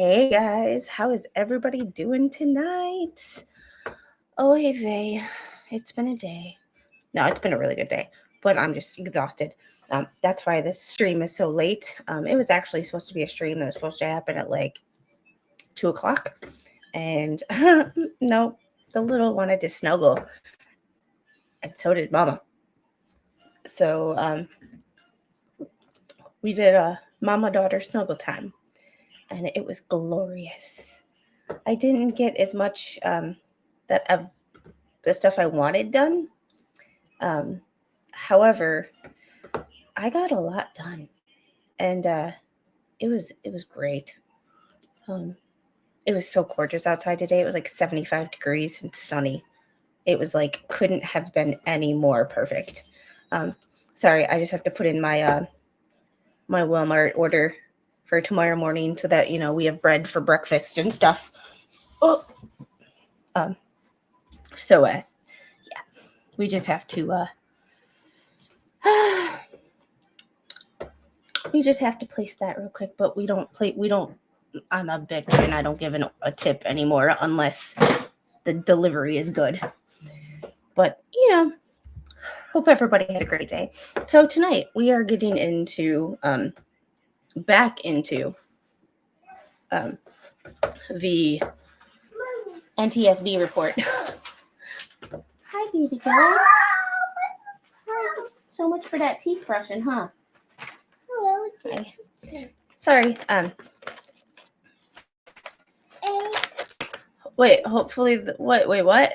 Hey guys, how is everybody doing tonight? Oh, hey Vay, it's been a day. No, it's been a really good day, but I'm just exhausted. That's why this stream is so late. It was actually supposed to be a stream that was supposed to happen at like 2 o'clock, and no, the little wanted to snuggle, and so did Mama. So we did a mama-daughter snuggle time, and it was glorious. I didn't get as much that of the stuff I wanted done. However, I got a lot done, and it was great. It was so gorgeous outside today. It was like 75 degrees and sunny. It was like couldn't have been any more perfect. Sorry, I just have to put in my my Walmart order for tomorrow morning so that we have bread for breakfast and stuff. Oh. So yeah, we just have to we just have to place that real quick, but we don't I'm a bitch and I don't give a tip anymore unless the delivery is good. But hope everybody had a great day. So tonight we are getting into back into the NTSB report. Hi, baby girl. So much for that teeth brushing, huh? Hi. Sorry. Wait. Hopefully, what?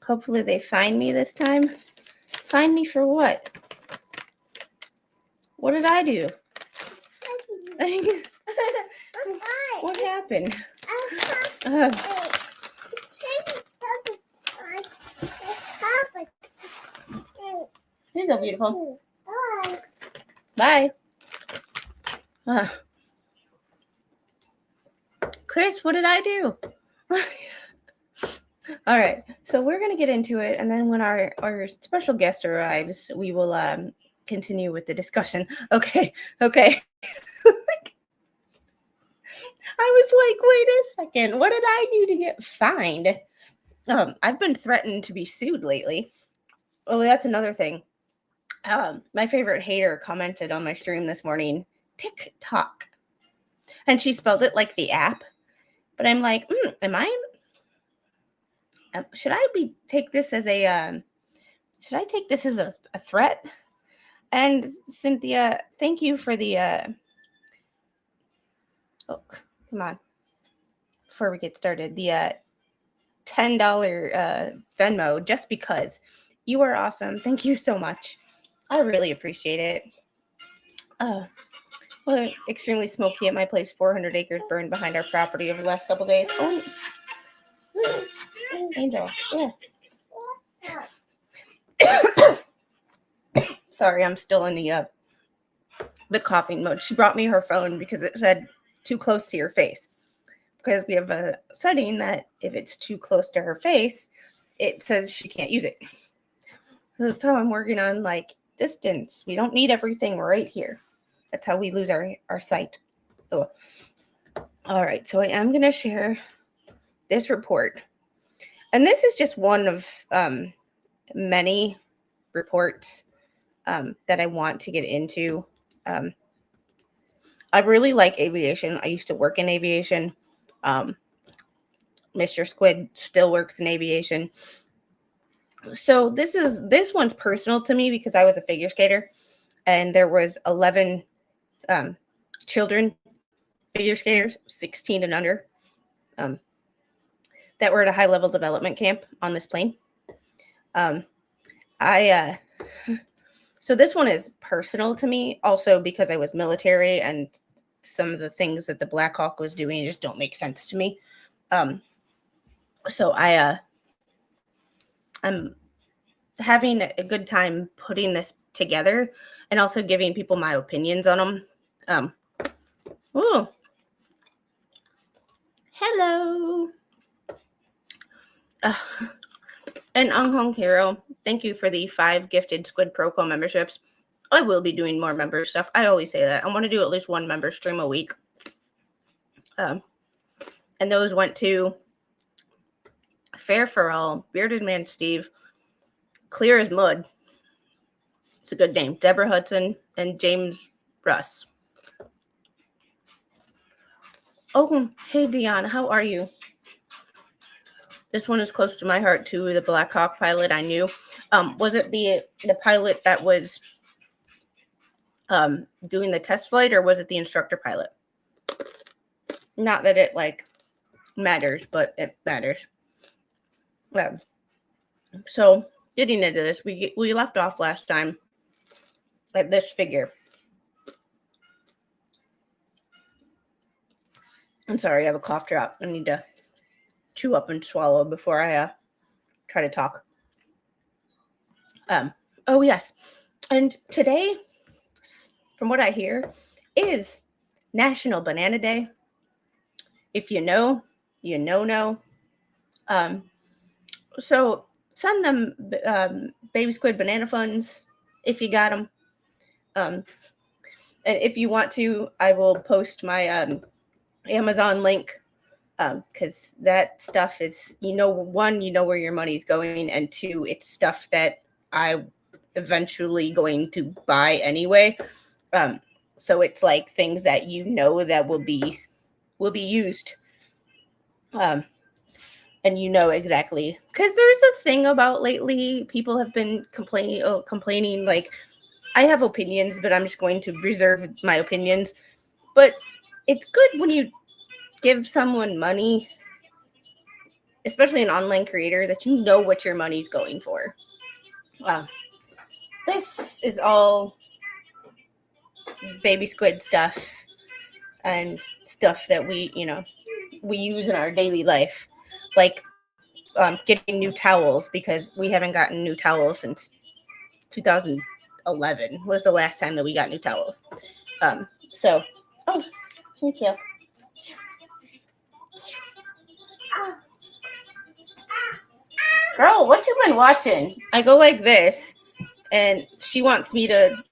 Hopefully they find me this time. Find me for what? What did I do? What happened? Here you go, beautiful. Bye. Chris, what did I do? All right, so we're going to get into it, and then when our special guest arrives, we will continue with the discussion. Okay. I was like, wait a second, what did I do to get fined? I've been threatened to be sued lately. Oh, that's another thing. My favorite hater commented on my stream this morning, TikTok. And she spelled it like the app. But I'm like, should I take this as a threat? And Cynthia, thank you for the oh, come on. Before we get started, the $10 Venmo, just because you are awesome. Thank you so much. I really appreciate it. Well, extremely smoky at my place. 400 acres burned behind our property over the last couple days. Oh, Angel, yeah. Sorry, I'm still in the coughing mode. She brought me her phone because it said too close to your face. Because we have a setting that if it's too close to her face, it says she can't use it. That's how I'm working on distance. We don't need everything right here. That's how we lose our sight. Oh. All right, so I am going to share this report. And this is just one of many reports that I want to get into. I really like aviation. I used to work in aviation. Mr. Squid still works in aviation. So this one's personal to me because I was a figure skater and there was 11 children, figure skaters, 16 and under, that were at a high level development camp on this plane. So this one is personal to me also because I was military and some of the things that the Black Hawk was doing just don't make sense to me. So I'm having a good time putting this together and also giving people my opinions on them. Oh, hello. And Ang Hong Hero, thank you for the 5 gifted Squid Proco memberships. I will be doing more member stuff. I always say that. I want to do at least one member stream a week. And those went to Fair for All, Bearded Man Steve, Clear as Mud. It's a good name. Deborah Hudson and James Russ. Oh, hey, Deanna, how are you? This one is close to my heart, too. The Black Hawk pilot I knew. Was it the pilot that was doing the test flight, or was it the instructor pilot? Not that it, matters, but it matters. So, getting into this, we left off last time at this figure. I'm sorry, I have a cough drop. I need to chew up and swallow before I try to talk. Oh, yes. And today, from what I hear, is National Banana Day. If you know, you know. So send them Baby Squid banana funds if you got them. And if you want to, I will post my Amazon link, because that stuff is, one, you know where your money's going, and two, it's stuff that I eventually going to buy anyway. So it's like things that that will be used. And exactly, because there's a thing about lately, people have been complaining, like, I have opinions, but I'm just going to reserve my opinions. But it's good when you give someone money, especially an online creator, that you know what your money's going for. This is all Baby Squid stuff and stuff that we use in our daily life, like getting new towels, because we haven't gotten new towels since 2011 was the last time that we got new towels. So, oh, thank you. Girl, what you been watching? I go like this, and she wants me to,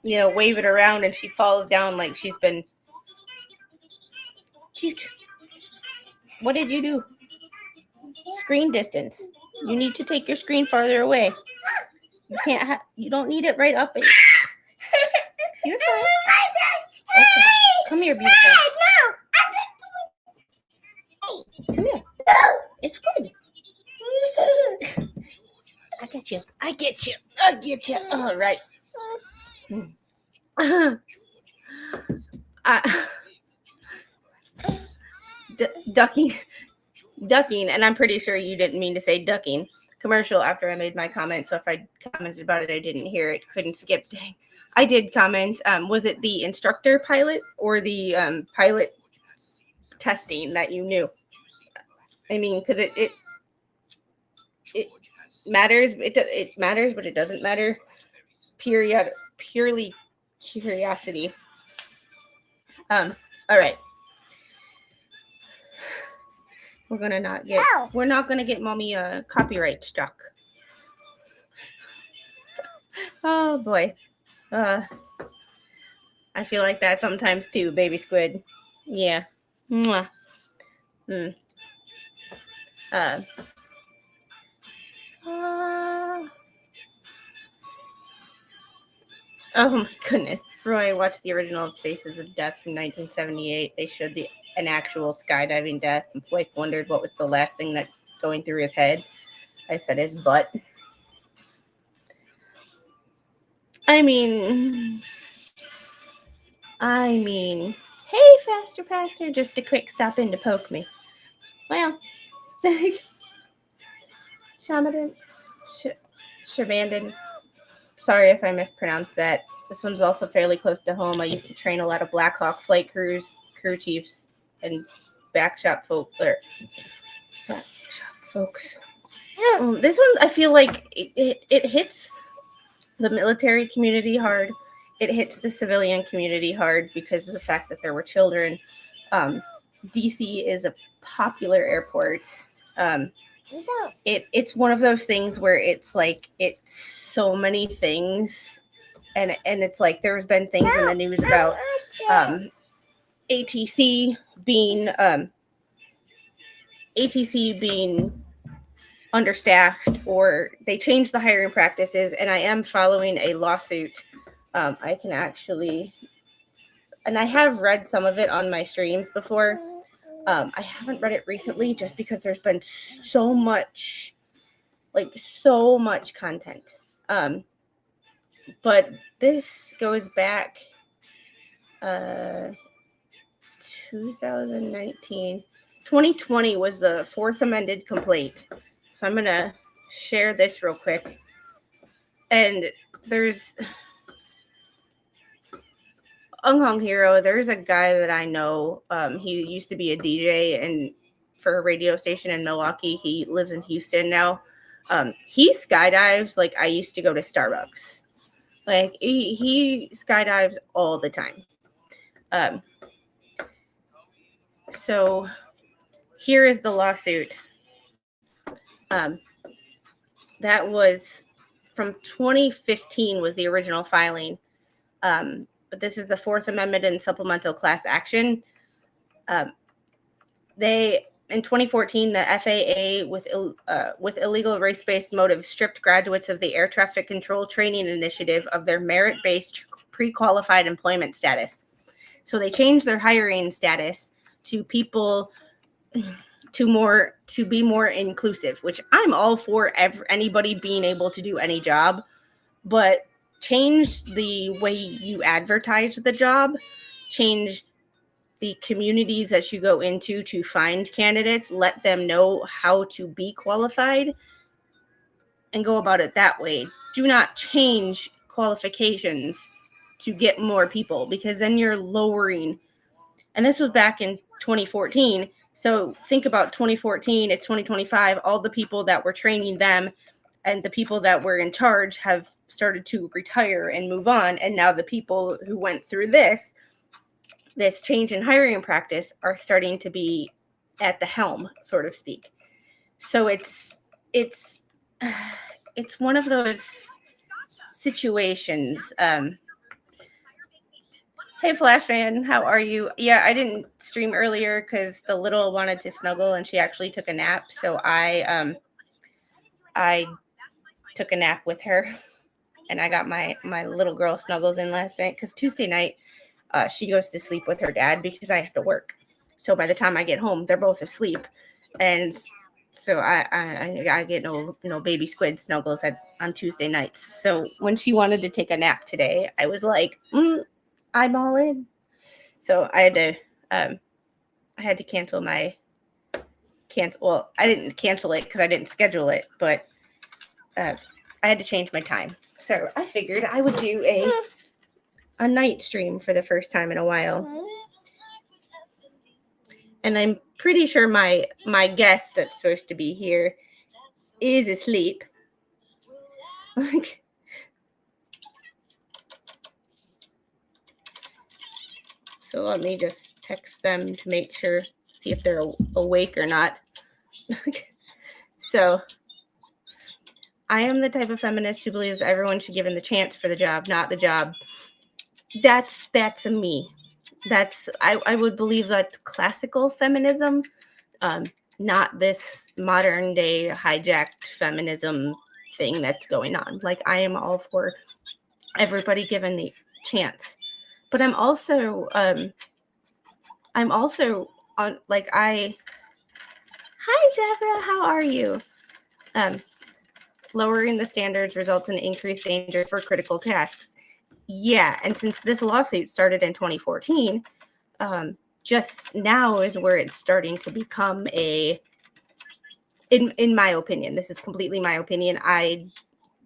wave it around, and she falls down like she's been. What did you do? Screen distance. You need to take your screen farther away. You can't. You don't need it right up. You're fine. Okay. Come here, beautiful. Come here. It's good. I get you. All right. Ducking, and I'm pretty sure you didn't mean to say ducking. Commercial after I made my comment, so if I commented about it, I didn't hear it. Couldn't skip. I did comment. Was it the instructor pilot or the pilot testing that you knew? I mean, because it matters. It matters, but it doesn't matter. Purely curiosity. All right. We're not gonna get mommy copyright struck. Oh boy. I feel like that sometimes too, Baby Squid. Yeah. Mwah. Oh my goodness. Roy watched the original Faces of Death from 1978. They showed an actual skydiving death, and wife wondered what was the last thing that's going through his head. I said his butt. I mean, hey, Faster Pastor, just a quick stop in to poke me. Well, Shabandon. Sorry if I mispronounced that. This one's also fairly close to home. I used to train a lot of Black Hawk flight crew chiefs, and backshop folks. This one, I feel like it hits the military community hard. It hits the civilian community hard because of the fact that there were children. DC is a popular airport. It's one of those things where it's like it's so many things, and it's like there's been things in the news about ATC being understaffed, or they changed the hiring practices, and I am following a lawsuit. I can actually, and I have read some of it on my streams before. I haven't read it recently just because there's been so much content. But this goes back 2019. 2020 was the fourth amended complaint. So I'm going to share this real quick. And there's Unhung Hero. There's a guy that I know. He used to be a DJ and for a radio station in Milwaukee. He lives in Houston now. He skydives like I used to go to Starbucks. Like he skydives all the time. So here is the lawsuit. That was from 2015 was the original filing. But this is the Fourth Amendment and supplemental class action. In 2014, the FAA, with illegal race-based motives, stripped graduates of the Air Traffic Control Training Initiative of their merit-based pre-qualified employment status. So they changed their hiring status to people to be more inclusive, which I'm all for anybody being able to do any job, but change the way you advertise the job, change the communities that you go into to find candidates, let them know how to be qualified and go about it that way. Do not change qualifications to get more people, because then you're lowering. And this was back in 2014. So think about 2014, it's 2025. All the people that were training them and the people that were in charge have started to retire and move on. And now the people who went through this change in hiring practice are starting to be at the helm, so to speak. So it's one of those situations. Hey, Flash fan, how are you? Yeah, I didn't stream earlier because the little wanted to snuggle and she actually took a nap. So I took a nap with her, and I got my little girl snuggles in last night because Tuesday night she goes to sleep with her dad because I have to work. So by the time I get home, they're both asleep, and so I get no baby squid snuggles on Tuesday nights. So when she wanted to take a nap today, I was like, I'm all in. So I had to cancel well, I didn't cancel it because I didn't schedule it, but I had to change my time. So I figured I would do a night stream for the first time in a while. And I'm pretty sure my guest that's supposed to be here is asleep. So let me just text them to make sure, see if they're awake or not. So I am the type of feminist who believes everyone should be given the chance for the job, not the job. That's a me. I would believe that's classical feminism, not this modern day hijacked feminism thing that's going on. Like, I am all for everybody given the chance, but I'm also on like hi Deborah, how are you? Lowering the standards results in increased danger for critical tasks. Yeah, and since this lawsuit started in 2014, just now is where it's starting to become in my opinion, this is completely my opinion. I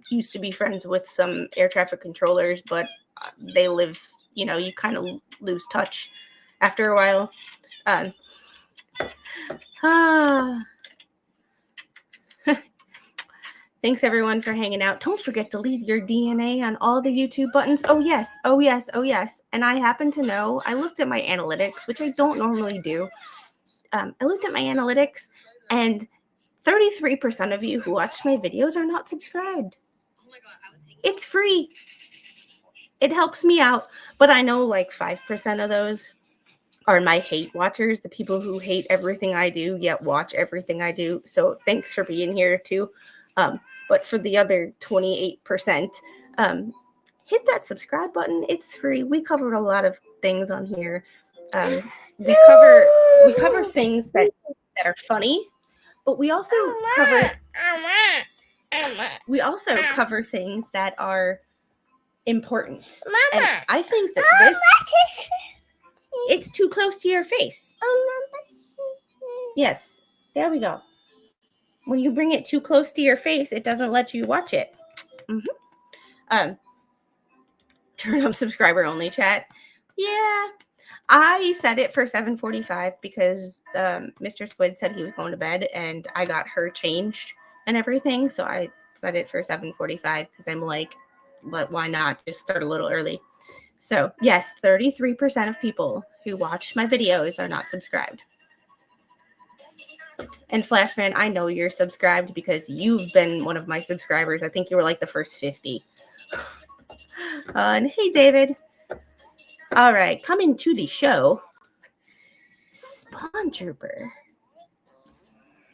used to be friends with some air traffic controllers, but they live, you kind of lose touch after a while. Thanks everyone for hanging out. Don't forget to leave your DNA on all the YouTube buttons. Oh yes. And I happen to know, I looked at my analytics, which I don't normally do. I looked at my analytics, and 33% of you who watch my videos are not subscribed. It's free. It helps me out, but I know like 5% of those are my hate watchers, the people who hate everything I do yet watch everything I do. So thanks for being here too. But for the other 28%, hit that subscribe button. It's free. We covered a lot of things on here. We cover things that are funny, but we also cover things that are important. And I think that it's too close to your face. Yes, there we go. When you bring it too close to your face, it doesn't let you watch it. Turn up subscriber only chat. Yeah, I set it for 7:45 because Mr. Squid said he was going to bed, and I got her changed and everything. So I set it for 7:45 because I'm like, but why not just start a little early? So yes, 33% of people who watch my videos are not subscribed. And Flash Fan, I know you're subscribed because you've been one of my subscribers. I think you were like the first 50. And hey, David. All right, coming to the show, Spawn Trooper.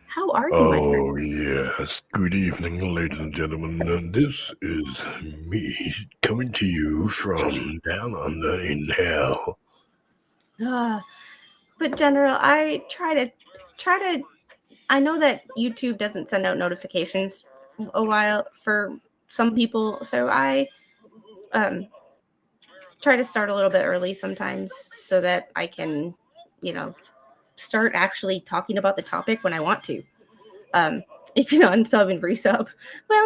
How are you, my friend? Oh, yes. Good evening, ladies and gentlemen. And this is me coming to you from down under in hell. But General, I try to. I know that YouTube doesn't send out notifications a while for some people, so I try to start a little bit early sometimes so that I can, start actually talking about the topic when I want to. You can unsub and resub. Well,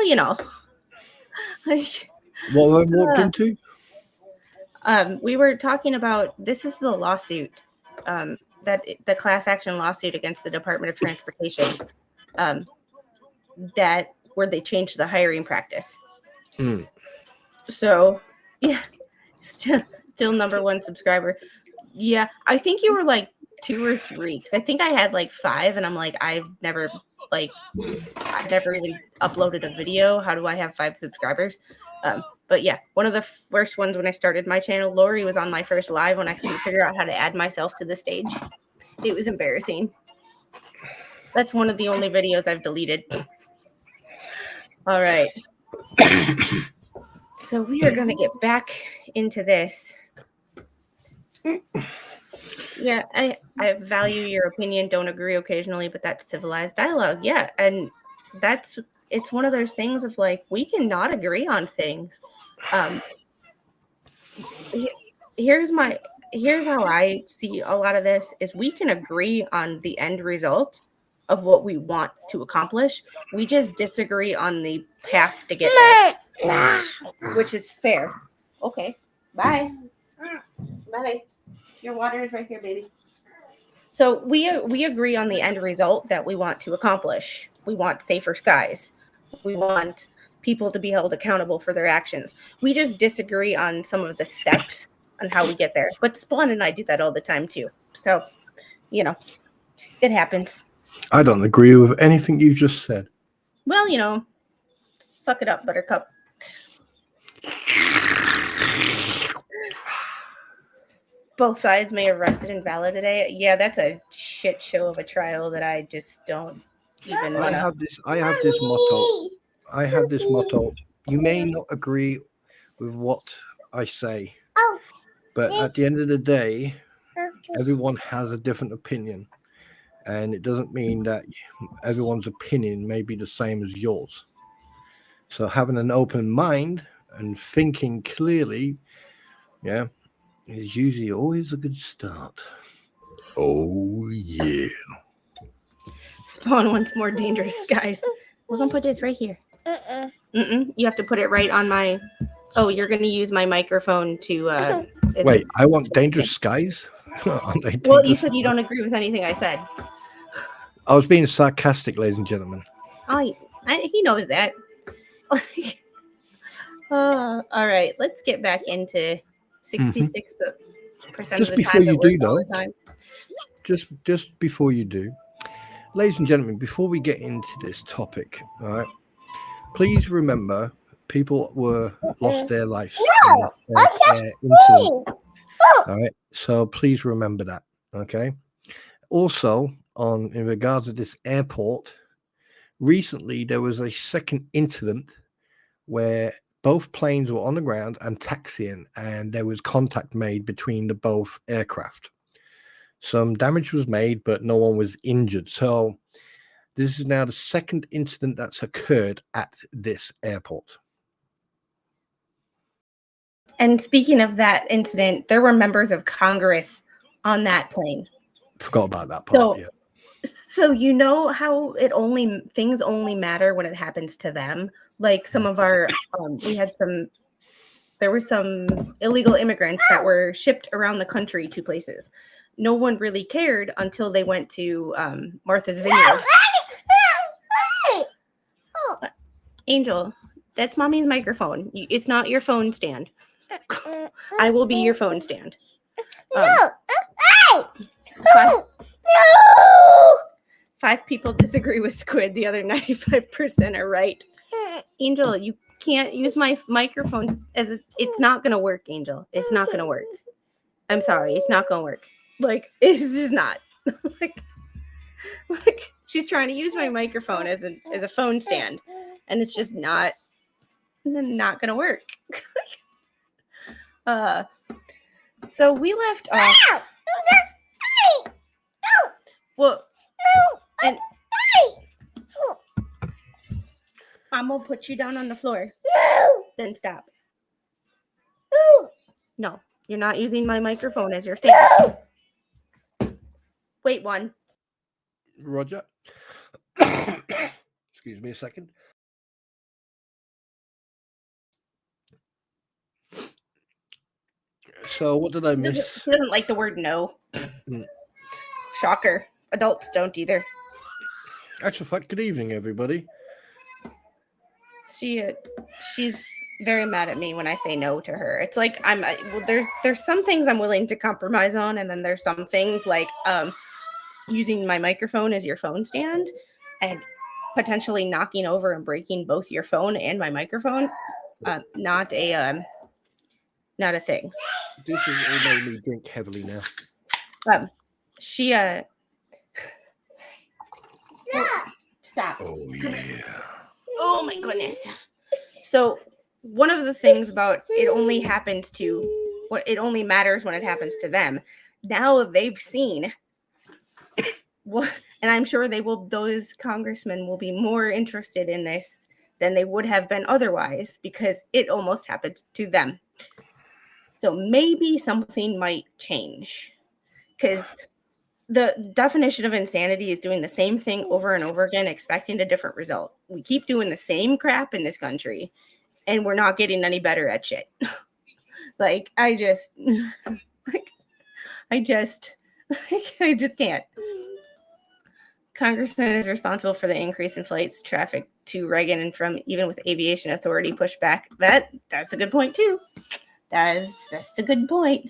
What I walked into? We were talking about, this is the lawsuit, that the class action lawsuit against the Department of Transportation, that where they changed the hiring practice. So, yeah, still number one subscriber. Yeah, I think you were like 2 or 3 because I think I had like 5, and I'm like, I've never even uploaded a video. How do I have 5 subscribers? But yeah, one of the first ones when I started my channel, Lori was on my first live when I couldn't figure out how to add myself to the stage. It was embarrassing. That's one of the only videos I've deleted. All right. So we are going to get back into this. Yeah, I value your opinion, don't agree occasionally, but that's civilized dialogue. Yeah, and it's one of those things of like, we cannot agree on things. Here's how I see a lot of this is we can agree on the end result of what we want to accomplish. We just disagree on the path to get there, which is fair. Okay, bye. Bye. Your water is right here, baby. So we agree on the end result that we want to accomplish. We want safer skies. We want people to be held accountable for their actions. We just disagree on some of the steps on how we get there. But Spawn and I do that all the time too. So, it happens. I don't agree with anything you just said. Well, suck it up, Buttercup. Both sides may have rested invalidated. Yeah, that's a shit show of a trial that I just don't even want to. I have this motto. You may not agree with what I say, but at the end of the day, everyone has a different opinion, and it doesn't mean that everyone's opinion may be the same as yours. So having an open mind and thinking clearly, is usually always a good start. Oh, yeah. Spawn wants more dangerous skies. We're going to put this right here. You have to put it right on my... Oh, you're going to use my microphone to... Wait, I want dangerous skies? Well, you said you don't agree with anything I said. I was being sarcastic, ladies and gentlemen. He knows that. All right, let's get back into 66% just of the before time. You do, though, just before you do, ladies and gentlemen, before we get into this topic, all right, please remember people lost their lives in incident. All right, so please remember that. Okay. Also, in regards to this airport, recently there was a second incident where both planes were on the ground and taxiing, and there was contact made between the both aircraft. Some damage was made, but no one was injured. So this is now the second incident that's occurred at this airport. And speaking of that incident, there were members of Congress on that plane. Forgot about that part. Yeah. So you know how things only matter when it happens to them. Like some of our, there were some illegal immigrants that were shipped around the country to places. No one really cared until they went to Martha's Vineyard. Angel, that's mommy's microphone. It's not your phone stand. I will be your phone stand. Five people disagree with Squid. The other 95% are right. Angel, you can't use my microphone it's not going to work, Angel. It's not going to work. I'm sorry. It's not going to work. Like, it's just not. like she's trying to use my microphone as a phone stand, and it's just not going to work. So we left off. Well, and I'm gonna put you down on the floor. Then stop. No, you're not using my microphone as your stand. Wait, one. Roger. Excuse me a second. So what did I miss? He doesn't like the word no. Shocker. Adults don't either. Actual fact, good evening, everybody. She's very mad at me when I say no to her. It's like there's some things I'm willing to compromise on, and then there's some things like using my microphone as your phone stand and potentially knocking over and breaking both your phone and my microphone. Not a thing. This is all made me drink heavily now. Stop. Oh yeah. Oh my goodness. So one of the things about it only matters when it happens to them. Now they've seen what, and I'm sure those congressmen will be more interested in this than they would have been otherwise, because it almost happened to them. So maybe something might change, because the definition of insanity is doing the same thing over and over again, expecting a different result. We keep doing the same crap in this country, and we're not getting any better at shit. I just can't. Congressman is responsible for the increase in flights traffic to Reagan and from, even with aviation authority pushback. That's a good point too. That's a good point.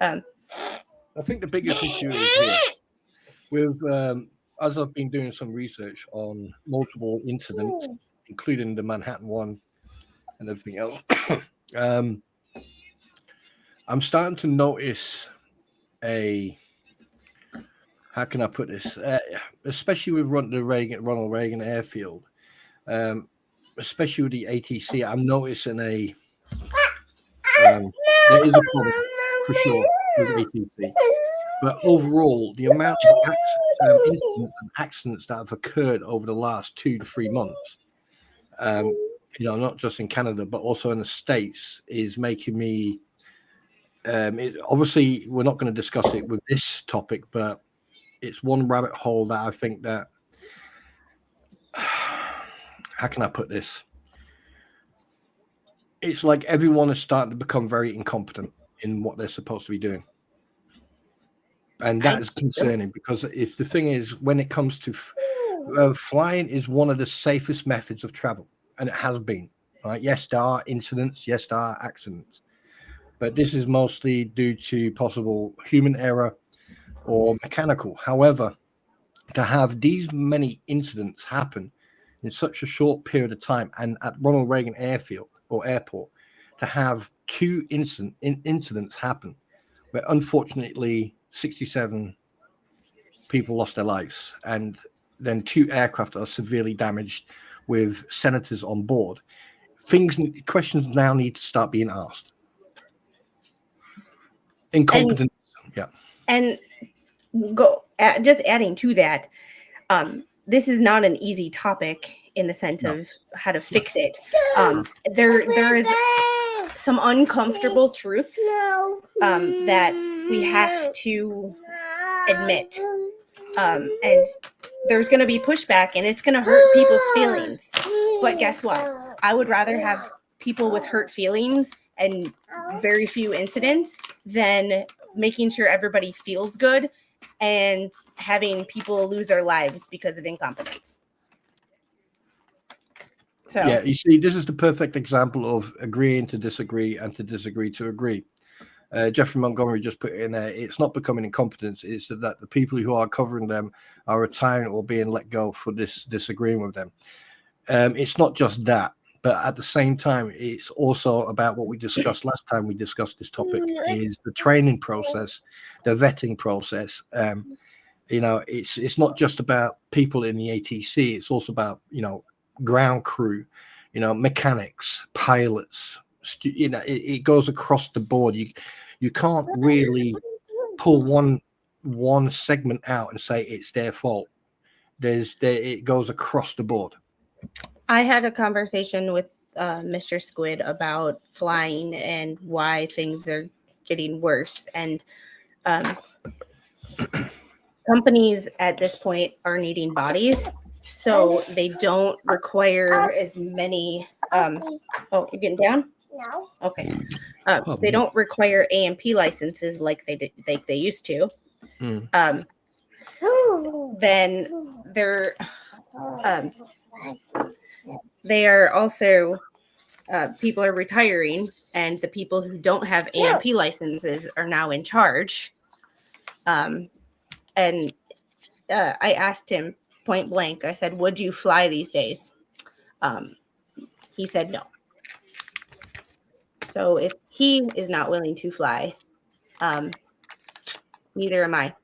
I think the biggest issue is here with as I've been doing some research on multiple incidents, including the Manhattan one and everything else. I'm starting to notice how can I put this? Especially with Ronald Reagan Airfield, especially with the ATC, I'm noticing there is a problem for sure with ATC. But overall, the amount of incidents and accidents that have occurred over the last 2 to 3 months, not just in Canada, but also in the States, is making me, obviously, we're not going to discuss it with this topic, but it's one rabbit hole that I think that, how can I put this? It's like everyone is starting to become very incompetent in what they're supposed to be doing. And that is concerning, because if the thing is, when it comes to flying is one of the safest methods of travel, and it has been, right? Yes, there are incidents. Yes, there are accidents, but this is mostly due to possible human error or mechanical. However, to have these many incidents happen in such a short period of time, and at Ronald Reagan Airfield or airport, to have 2 incidents happen, where unfortunately 67 people lost their lives, and then 2 aircraft are severely damaged with senators on board. Questions now need to start being asked. Incompetence. And just adding to that, this is not an easy topic in the sense of how to fix it. There is some uncomfortable truths that we have to admit, and there's going to be pushback, and it's going to hurt people's feelings. But guess what? I would rather have people with hurt feelings and very few incidents than making sure everybody feels good and having people lose their lives because of incompetence. So yeah, you see, this is the perfect example of agreeing to disagree and to disagree to agree. Jeffrey Montgomery just put it in there. It's not becoming incompetence. It's that the people who are covering them are retiring or being let go for disagreeing with them. It's not just that, but at the same time, it's also about what we discussed last time we discussed this topic, is the training process, the vetting process. It's not just about people in the ATC. It's also about, ground crew, mechanics, pilots. It goes across the board. You can't really pull one segment out and say it's their fault. It goes across the board. I had a conversation with Mr. Squid about flying and why things are getting worse. And companies at this point are needing bodies, so they don't require as many. Oh, you're getting down? No. Okay. They don't require A&P licenses like they used to. Then they are also people are retiring, and the people who don't have A&P licenses are now in charge. And I asked him point blank. I said, "Would you fly these days?" He said no. So if he is not willing to fly, neither am I.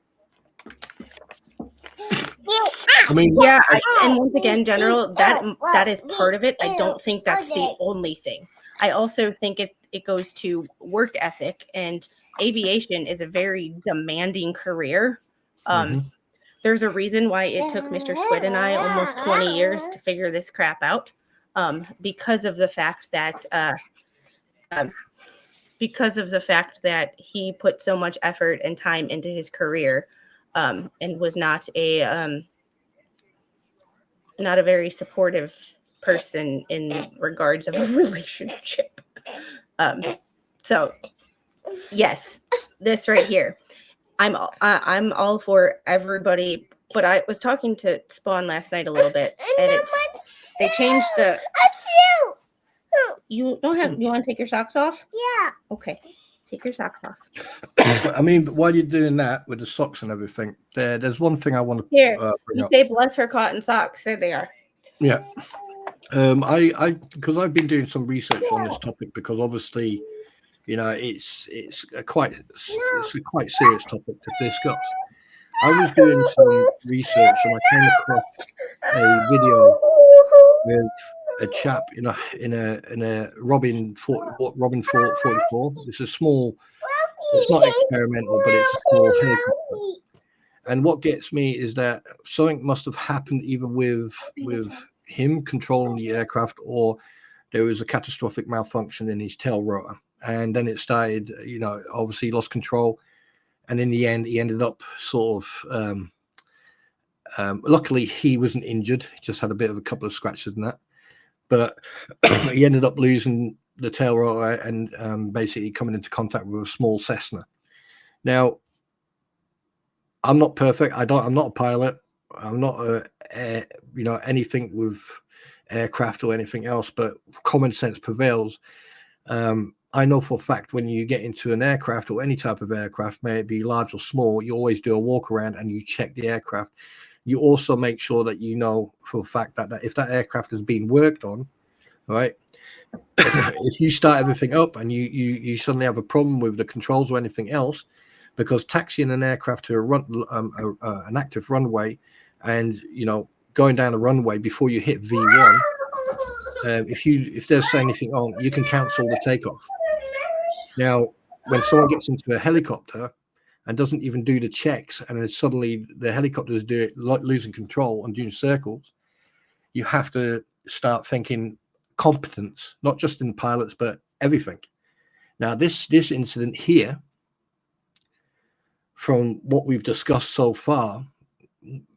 Yeah, and once again, General, that is part of it. I don't think that's the only thing. I also think it goes to work ethic, and aviation is a very demanding career. There's a reason why it took Mr. Squid and I almost 20 years to figure this crap out, because of the fact that he put so much effort and time into his career, and was not a very supportive person in regards of a relationship. So yes, this right here, I'm all for everybody. But I was talking to Spawn last night a little bit, and they changed the. You don't have. You want to take your socks off? Yeah. Okay. Take your socks off. I mean, while you're doing that with the socks and everything, there's one thing I want to bring up. Say bless her cotton socks. There they are. Yeah. Because I've been doing some research on this topic, because obviously, it's a quite serious topic to discuss. I was doing some research and I came across a video with a chap in a Robin 44. It's a small. It's not experimental, but it's a small helicopter. And what gets me is that something must have happened either with him controlling the aircraft, or there was a catastrophic malfunction in his tail rotor. And then it started, obviously lost control. And in the end, he ended up sort of, luckily he wasn't injured. He just had a bit of a couple of scratches and that. But he ended up losing the tail rotor and basically coming into contact with a small Cessna. Now, I'm not perfect. I'm not a pilot. I'm not anything with aircraft or anything else, but common sense prevails. I know for a fact when you get into an aircraft or any type of aircraft, may it be large or small, you always do a walk around and you check the aircraft. You also make sure that for a fact that if that aircraft has been worked on, right, If you start everything up and you suddenly have a problem with the controls or anything else, because taxiing an aircraft to an active runway, and going down a runway before you hit V1, if there's anything on, you can cancel the takeoff. Now, when someone gets into a helicopter and doesn't even do the checks, and then suddenly the helicopters do it losing control and doing circles, you have to start thinking competence, not just in pilots, but everything. Now, this incident here, from what we've discussed so far,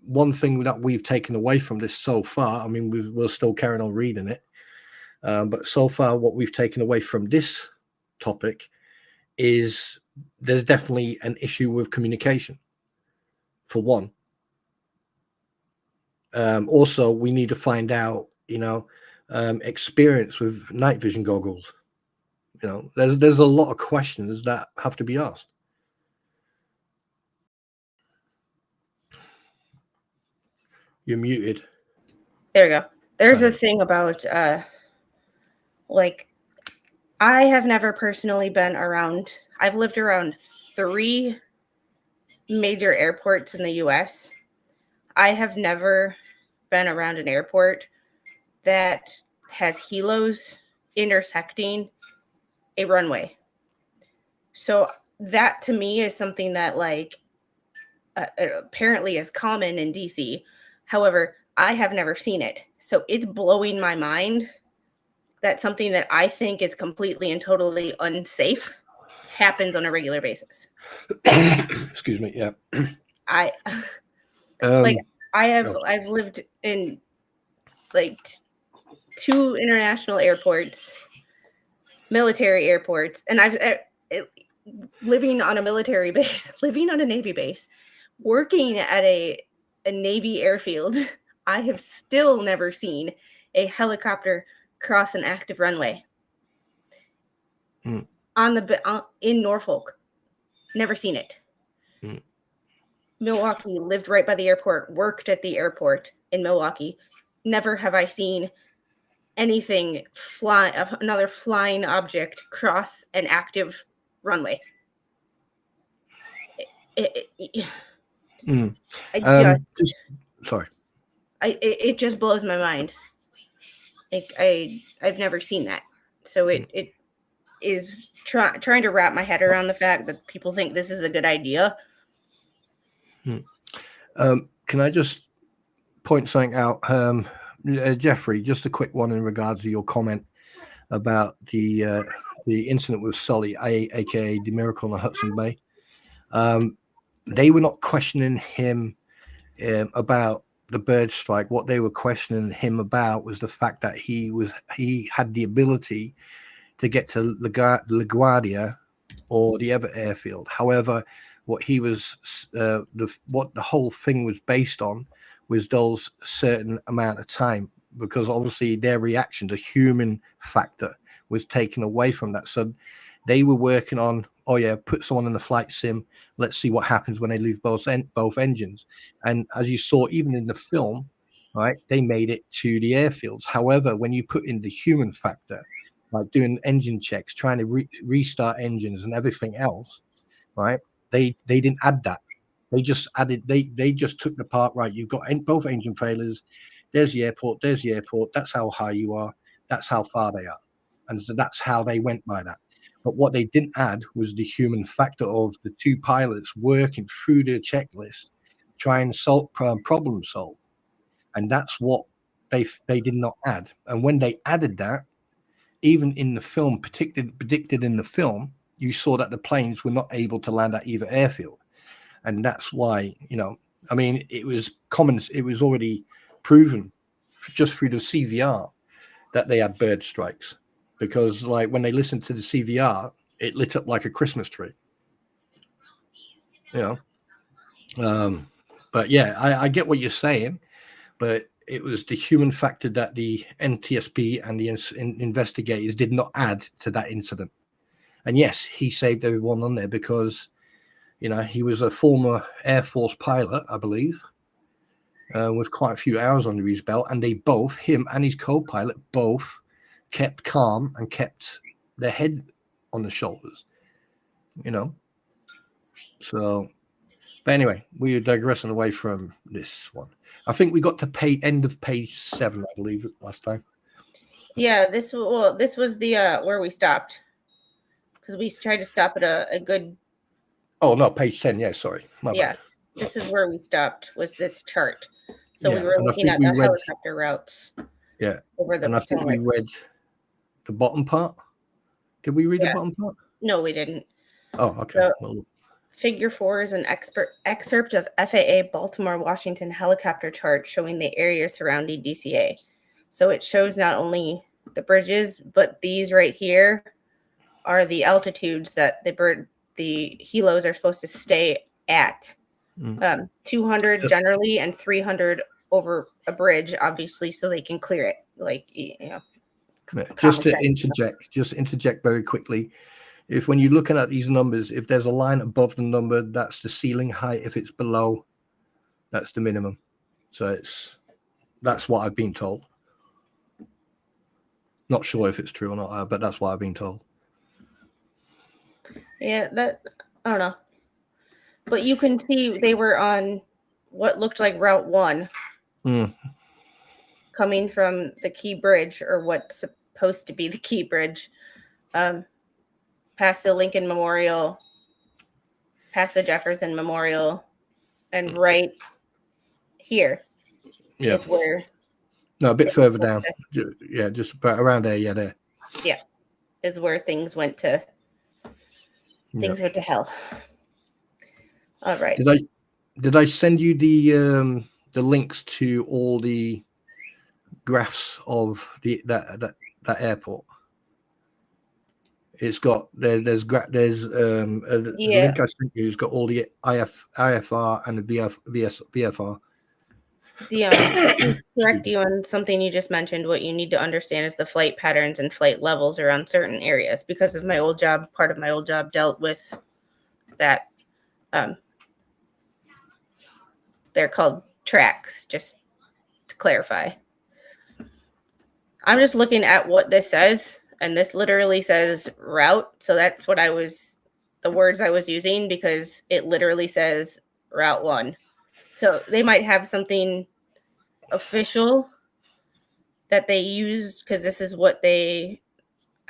one thing that we've taken away from this so far, I mean, we're still carrying on reading it, but so far what we've taken away from this topic is there's definitely an issue with communication, for one. Also, we need to find out, experience with night vision goggles. There's a lot of questions that have to be asked. You're muted. There we go. There's a thing about I have never personally been around. I've lived around 3 major airports in the US. I have never been around an airport that has helos intersecting a runway. So that to me is something that apparently is common in DC. However, I have never seen it. So it's blowing my mind that something that I think is completely and totally unsafe happens on a regular basis. Excuse me. Yeah. I've lived in 2 international airports, military airports, and I've living on a military base, living on a Navy base, working at a Navy airfield. I have still never seen a helicopter cross an active runway. In Norfolk. Never seen it. Milwaukee, lived right by the airport, worked at the airport in Milwaukee. Never have I seen anything another flying object cross an active runway. Sorry. It just blows my mind. I've never seen that. So it is trying to wrap my head around the fact that people think this is a good idea. Can I just point something out? Jeffrey, just a quick one in regards to your comment about the incident with Sully, aka the Miracle on Hudson Bay. They were not questioning him about the bird strike. What they were questioning him about was the fact that he had the ability to get to LaGuardia or the other airfield. However, what he was what the whole thing was based on was those certain amount of time, because obviously their reaction, the human factor, was taken away from that. So they were working on, put someone in the flight sim, let's see what happens when they lose both engines. And as you saw, even in the film, right, they made it to the airfields. However, when you put in the human factor, like doing engine checks, trying to restart engines and everything else, right, they didn't add that. They just added, they just took the part, right, you've got both engine failures, there's the airport, that's how high you are, that's how far they are. And so that's how they went by that. But what they didn't add was the human factor of the 2 pilots working through their checklist, trying to problem solve. And that's what they did not add. And when they added that, even in the film, predicted in the film, you saw that the planes were not able to land at either airfield. And that's why, I mean, it was common. It was already proven just through the CVR that they had bird strikes, because like when they listened to the CVR, it lit up like a Christmas tree, but yeah, I get what you're saying, but it was the human factor that the NTSB and the investigators did not add to that incident. And yes, he saved everyone on there because, he was a former Air Force pilot, I believe, with quite a few hours under his belt. And they both, him and his co-pilot, both kept calm and kept their head on the shoulders, So, but anyway, we are digressing away from this one. I think we got to end of page 7, I believe, last time. Yeah, this was the where we stopped, because we tried to stop at a good. Oh no, page 10. Yeah, sorry, my bad. This is where we stopped. Was this chart? So we were and looking at the helicopter routes. Yeah, over the and I think we read the bottom part. Did we read the bottom part? No, we didn't. Oh, okay. So, Figure 4 is an excerpt of FAA Baltimore Washington helicopter chart showing the area surrounding DCA. So it shows not only the bridges, but these right here are the altitudes that the helos are supposed to stay at. 200 generally and 300 over a bridge, obviously, so they can clear it. Just to interject very quickly. If when you're looking at these numbers, if there's a line above the number, that's the ceiling height. If it's below, that's the minimum. So that's what I've been told. Not sure if it's true or not, but that's what I've been told. Yeah, I don't know. But you can see they were on what looked like Route 1. Coming from the Key Bridge, or what's supposed to be the Key Bridge. Past the Lincoln Memorial, past the Jefferson Memorial, and right here is where. No, a bit further down. Yeah, just about around there. Yeah, there. Yeah, is where things went to. Things went to hell. All right. Did I send you the links to all the graphs of that airport? It's got there's a link I sent you. It's got all the IFR and the VFR. Dion, correct you on something you just mentioned. What you need to understand is the flight patterns and flight levels around certain areas. Because of my old job, part of my old job dealt with that. They're called tracks, just to clarify. I'm just looking at what this says, and this literally says route. So that's the words I was using, because it literally says Route 1. So they might have something official that they used, because this is what I'm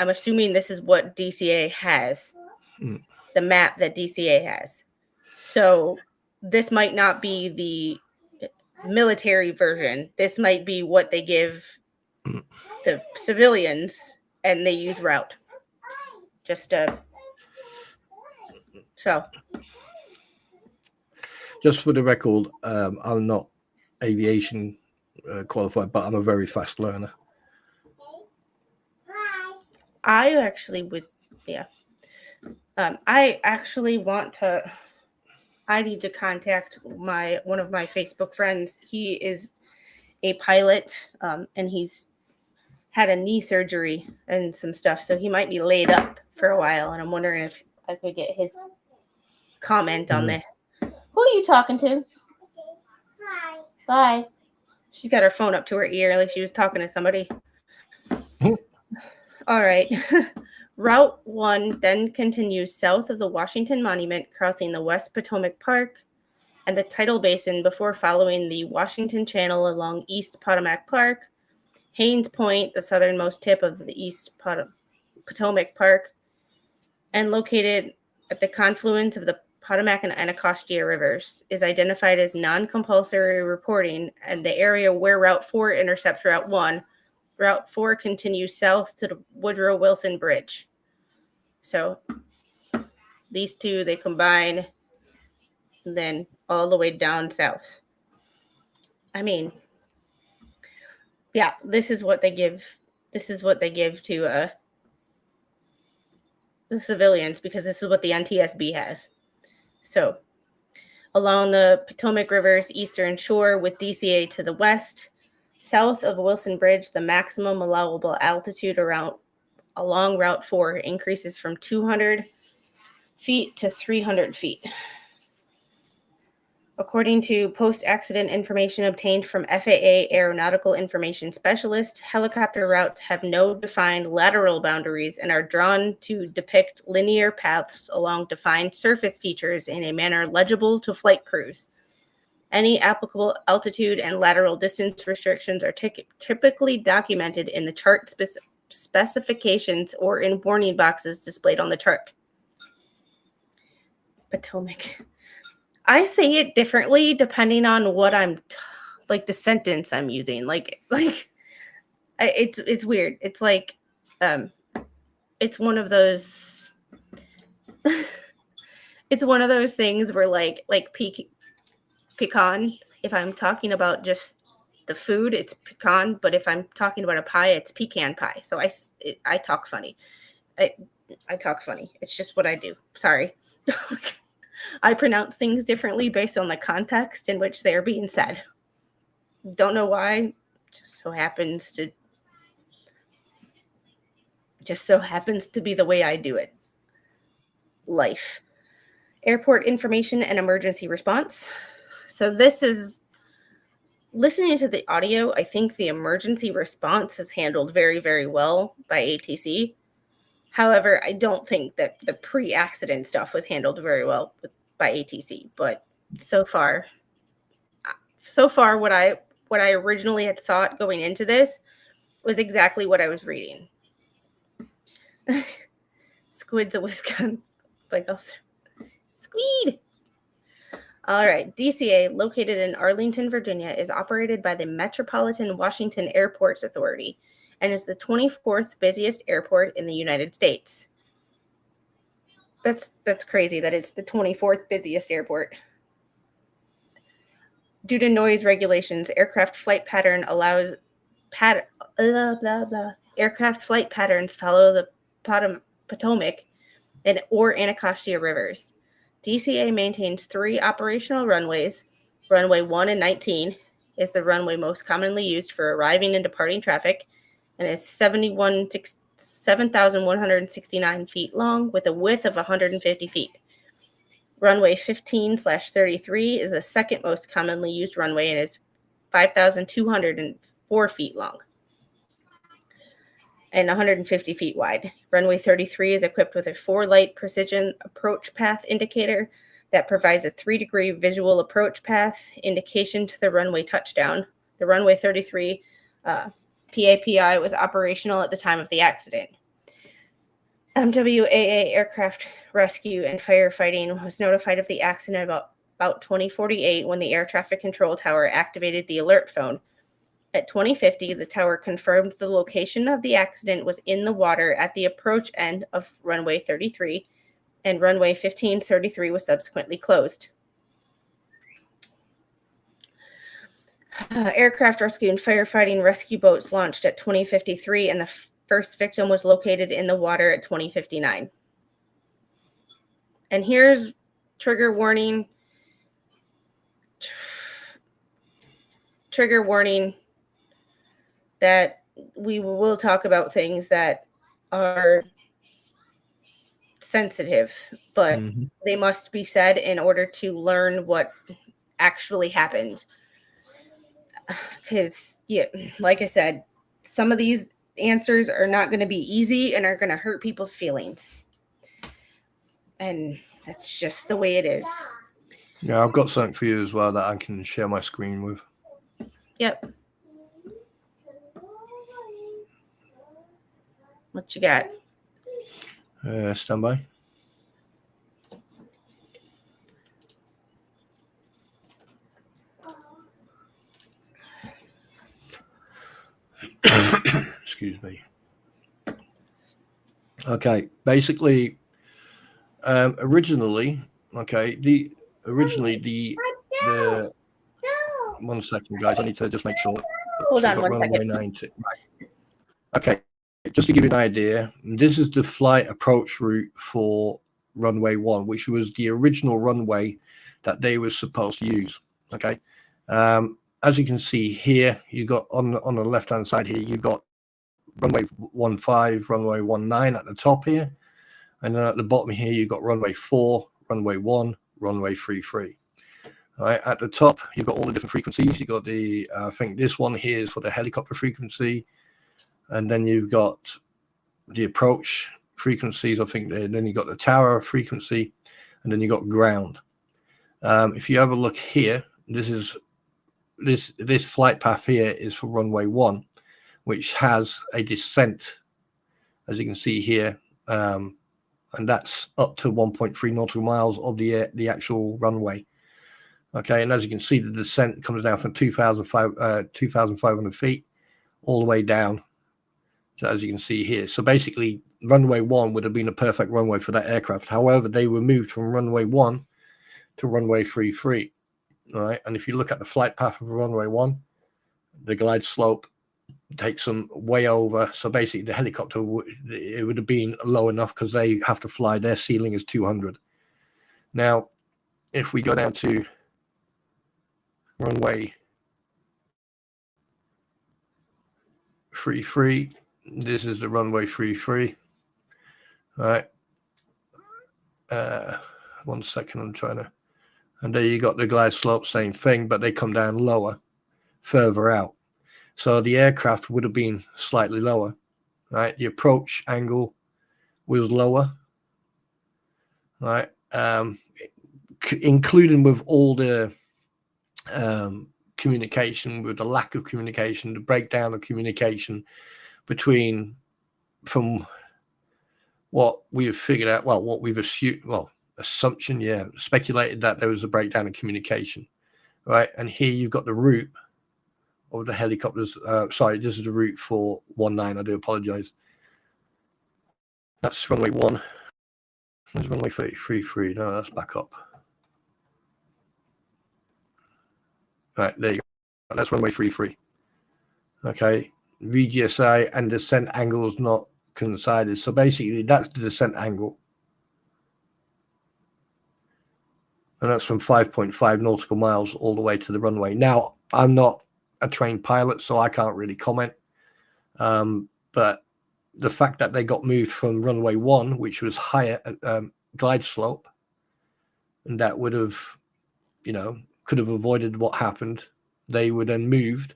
assuming this is what DCA has, the map that DCA has. So this might not be the military version. This might be what they give the civilians, and they use route. Just for the record, I'm not aviation qualified, but I'm a very fast learner. I actually I need to contact one of my Facebook friends. He is a pilot, and he's had a knee surgery and some stuff, so he might be laid up for a while, and I'm wondering if I could get his comment on this. Who are you talking to? Hi. Bye. She's got her phone up to her ear like she was talking to somebody. All right. Route 1 then continues south of the Washington Monument, crossing the West Potomac Park and the Tidal Basin before following the Washington Channel along East Potomac Park, Haynes Point, the southernmost tip of the East Potomac Park, and located at the confluence of the Potomac and Anacostia rivers, is identified as non-compulsory reporting, and the area where Route 4 intercepts Route 1. Route 4 continues south to the Woodrow Wilson Bridge. So these two, they combine, and then all the way down south. I mean, yeah, this is what they give. This is what they give to the civilians, because this is what the NTSB has. So along the Potomac River's eastern shore with DCA to the west, south of Wilson Bridge, the maximum allowable altitude along Route 4 increases from 200 feet to 300 feet. According to post-accident information obtained from FAA Aeronautical Information Specialist, helicopter routes have no defined lateral boundaries and are drawn to depict linear paths along defined surface features in a manner legible to flight crews. Any applicable altitude and lateral distance restrictions are typically documented in the chart specifications or in warning boxes displayed on the chart. Potomac. I say it differently depending on what like the sentence I'm using. It's weird. It's like, it's one of those. It's one of those things where like pecan. If I'm talking about just the food, it's pecan. But if I'm talking about a pie, it's pecan pie. So I talk funny. I talk funny. It's just what I do. Sorry. I pronounce things differently based on the context in which they are being said. Don't know why. Just so happens to be the way I do it. Life. Airport information and emergency response. So this is, listening to the audio, I think the emergency response is handled very, very well by ATC. However, I don't think that the pre-accident stuff was handled very well by ATC. But so far, what I originally had thought going into this was exactly what I was reading. Squid's a Wisconsin. Like also, Squid. All right. DCA, located in Arlington, Virginia, is operated by the Metropolitan Washington Airports Authority and is the 24th busiest airport in the United States. That's crazy that it's the 24th busiest airport. Due to noise regulations, aircraft flight patterns follow the Potomac or Anacostia rivers. DCA maintains 3 operational runways. Runway 1 and 19 is the runway most commonly used for arriving and departing traffic and is 7,169 feet long with a width of 150 feet. Runway 15/33 is the second most commonly used runway and is 5,204 feet long and 150 feet wide. Runway 33 is equipped with a 4-light precision approach path indicator that provides a 3-degree visual approach path indication to the runway touchdown. The runway 33 PAPI was operational at the time of the accident. MWAA Aircraft Rescue and Firefighting was notified of the accident about 2048 when the air traffic control tower activated the alert phone. At 2050, the tower confirmed the location of the accident was in the water at the approach end of runway 33, and runway 1533 was subsequently closed. Aircraft rescue and firefighting rescue boats launched at 2053, and the first victim was located in the water at 2059. And here's trigger warning. Trigger warning that we will talk about things that are sensitive, but they must be said in order to learn what actually happened. Because, yeah, like I said, some of these answers are not going to be easy and are going to hurt people's feelings. And that's just the way it is. Yeah, I've got something for you as well that I can share my screen with. Yep. What you got? Stand by. Excuse me. Okay, basically, originally, the 1 second, guys. I need to just make sure. Hold on 1 second. Right. Okay, just to give you an idea, this is the flight approach route for runway 1, which was the original runway that they were supposed to use. Okay, as you can see here, you got on the left hand side here, you've got runway 15, runway 19 at the top here, and then at the bottom here you've got runway 4, runway 1, runway 33. All right, at the top, you've got all the different frequencies. You've got the, I think this one here is for the helicopter frequency. And then you've got the approach frequencies, I think. Then you've got the tower frequency, and then you've got ground. If you have a look here, this flight path here is for runway 1, which has a descent, as you can see here. And that's up to 1.3 nautical miles of the actual runway. Okay, and as you can see, the descent comes down from 2,500 feet all the way down, so as you can see here. So basically, runway 1 would have been a perfect runway for that aircraft. However, they were moved from runway 1 to runway 33. All right, and if you look at the flight path of runway 1, the glide slope takes them way over. So basically, the helicopter it would have been low enough because they have to fly. Their ceiling is 200. Now, if we go down to runway 33, this is the runway 33. All right. 1 second, I'm trying to. And there you got the glide slope, same thing, but they come down lower, further out. So the aircraft would have been slightly lower. Right. The approach angle was lower. Right. Including with all the communication, with the lack of communication, the breakdown of communication from what we've figured out, well, what we've assumed, speculated that there was a breakdown in communication, right? And here you've got the route of the helicopters. Sorry, this is the route for 19. I do apologize. That's runway 1. There's runway 33. No, that's back up. Right, there you go. That's runway 33. Okay, VGSI and descent angles not coincided. So basically, that's the descent angle. And that's from 5.5 nautical miles all the way to the runway. Now, I'm not a trained pilot, so I can't really comment. But the fact that they got moved from runway 1, which was higher glide slope, and that would have, could have avoided what happened. They were then moved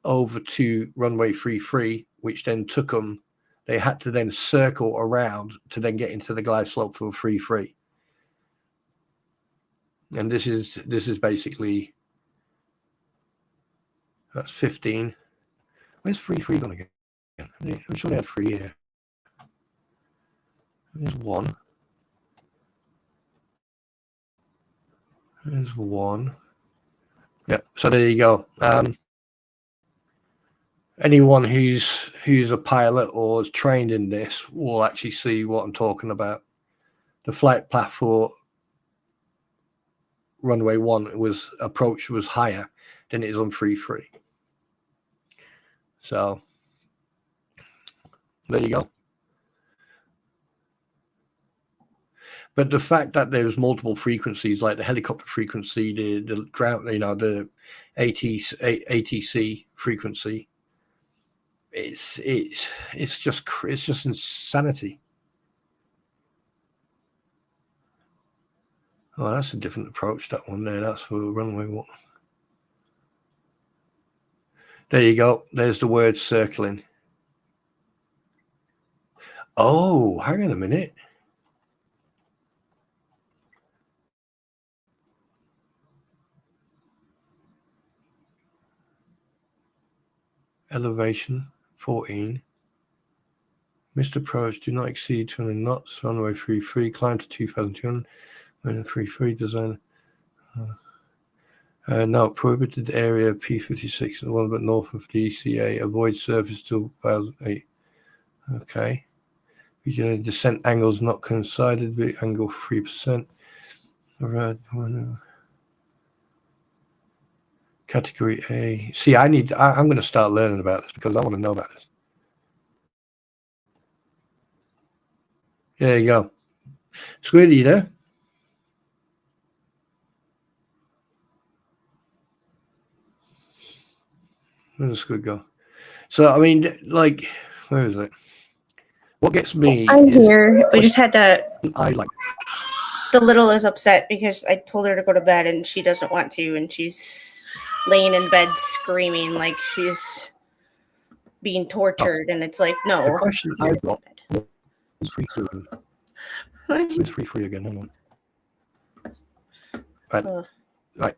over to runway 33, which then took them. They had to then circle around to then get into the glide slope for 33. And this is basically, that's 15. Where's 33 going again? I'm sure they had 3 here. There's 1. There's 1. Yeah, so there you go. Anyone who's a pilot or is trained in this will actually see what I'm talking about. The flight path for runway 1 approach was higher than it is on 33. So there you go. But the fact that there's multiple frequencies, like the helicopter frequency, the ground, the ATC frequency, it's just insanity. Oh, that's a different approach. That one there, that's for runway 1. There you go. There's the word circling. Oh, hang on a minute. Elevation 14. Missed approach, do not exceed 200 knots. Runway 33, climb to 2,200. Runway 33, design. No, prohibited area P56, the one but north of DCA. Avoid surface till 2008. Okay. Descent angles not coincided. Angle 3%. Right. Category A. See, I'm going to start learning about this because I want to know about this. There you go. Squid, are you there? Where does Squid go? So, I mean, like, where is it? What gets me I'm here. We just had to. I like. The little is upset because I told her to go to bed and she doesn't want to, and she's laying in bed screaming like she's being tortured, and it's like, no. The question I've got is free again. Where's free again? Hang on. Right.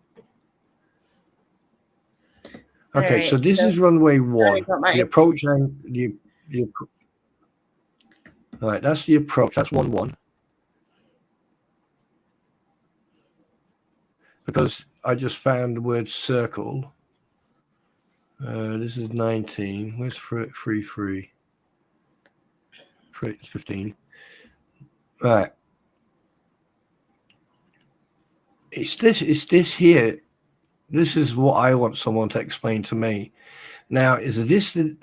Okay, right, so this is runway 1. The approach and the all right, that's the approach. That's 1-1. Because I just found the word circle. This is 19. Where's free? It's 15. Right. It's this here. This is what I want someone to explain to me. Now, is this the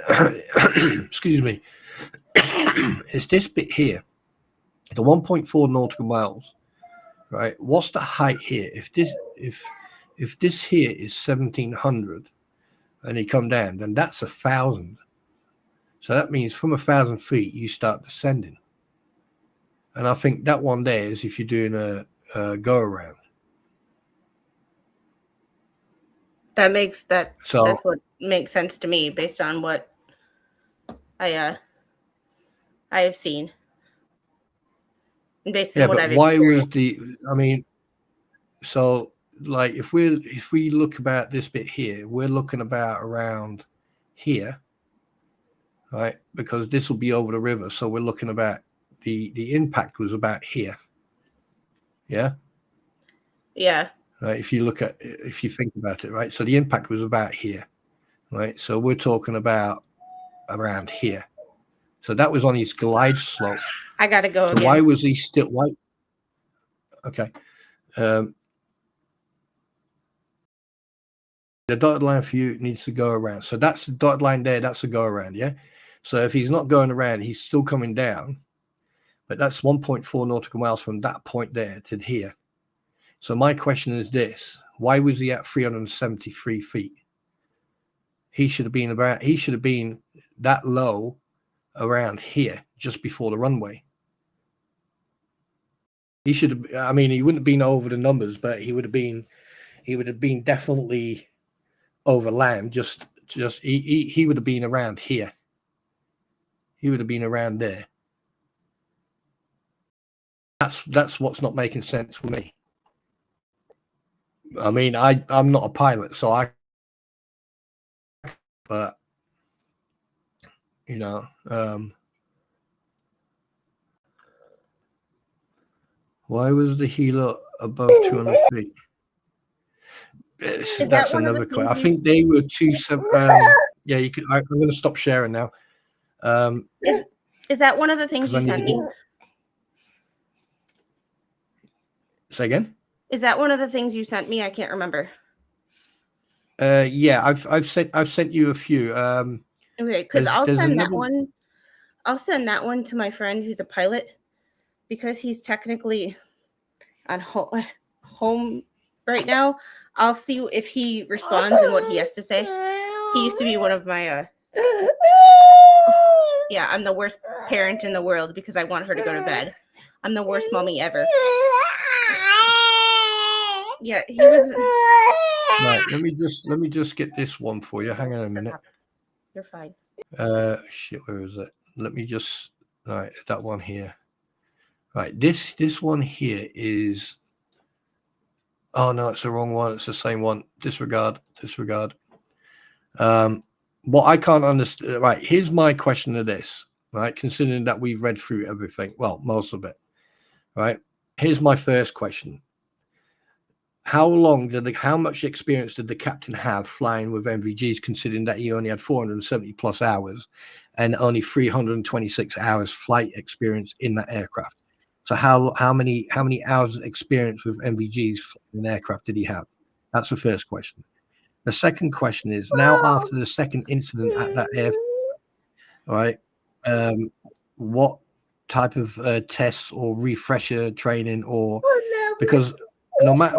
excuse me? Is this bit here, the 1.4 nautical miles, right? What's the height here? If this here is 1,700 and you come down, then that's 1,000. So that means from 1,000 feet you start descending. And I think that one there is if you're doing a go around. That's what makes sense to me based on what I have seen. And based on what I've experienced. So like if we look about this bit here, we're looking about around here, right? Because this will be over the river. So we're looking about the impact was about here. Yeah. Yeah. Right. If you think about it, right? So the impact was about here, right? So we're talking about around here. So that was on his glide slope. I gotta go. So again. why was he still white? Okay. The dotted line for you needs to go around. So that's the dotted line there. That's a go around. Yeah. So if he's not going around, he's still coming down. But that's 1.4 nautical miles from that point there to here. So my question is this: why was he at 373 feet? He should have been that low around here just before the runway. He should have, I mean, he wouldn't have been over the numbers, but he would have been definitely over land. He would have been around here. He would have been around there. That's what's not making sense for me. I mean, I'm not a pilot, but you know, why was the healer above 200 feet? That's another question. I think they were 270. Yeah, you could. I'm going to stop sharing now. Is that one of the things you sent me? Say again? Is that one of the things you sent me? I can't remember. Yeah, I've sent you a few. Okay, because I'll send that one. I'll send that one to my friend who's a pilot, because he's technically on home right now. I'll see if he responds and what he has to say. He used to be one of my yeah, I'm the worst parent in the world because I want her to go to bed. I'm the worst mommy ever. Yeah, he was. Right, let me just get this one for you. Hang on a minute. You're fine. Shit, where is it? Let me just. Right, that one here. Right, this one here is. Oh no, it's the wrong one. It's the same one. Disregard. What I can't understand. Right, here's my question to this. Right, considering that we've read through everything, well, most of it. Right, here's my first question. How much experience did the captain have flying with MVGs, considering that he only had 470 plus hours and only 326 hours flight experience in that aircraft? So how many hours of experience with MVGs in an aircraft did he have? That's the first question. The second question is, now after the second incident at that airfield, right? What type of tests or refresher training, or because no matter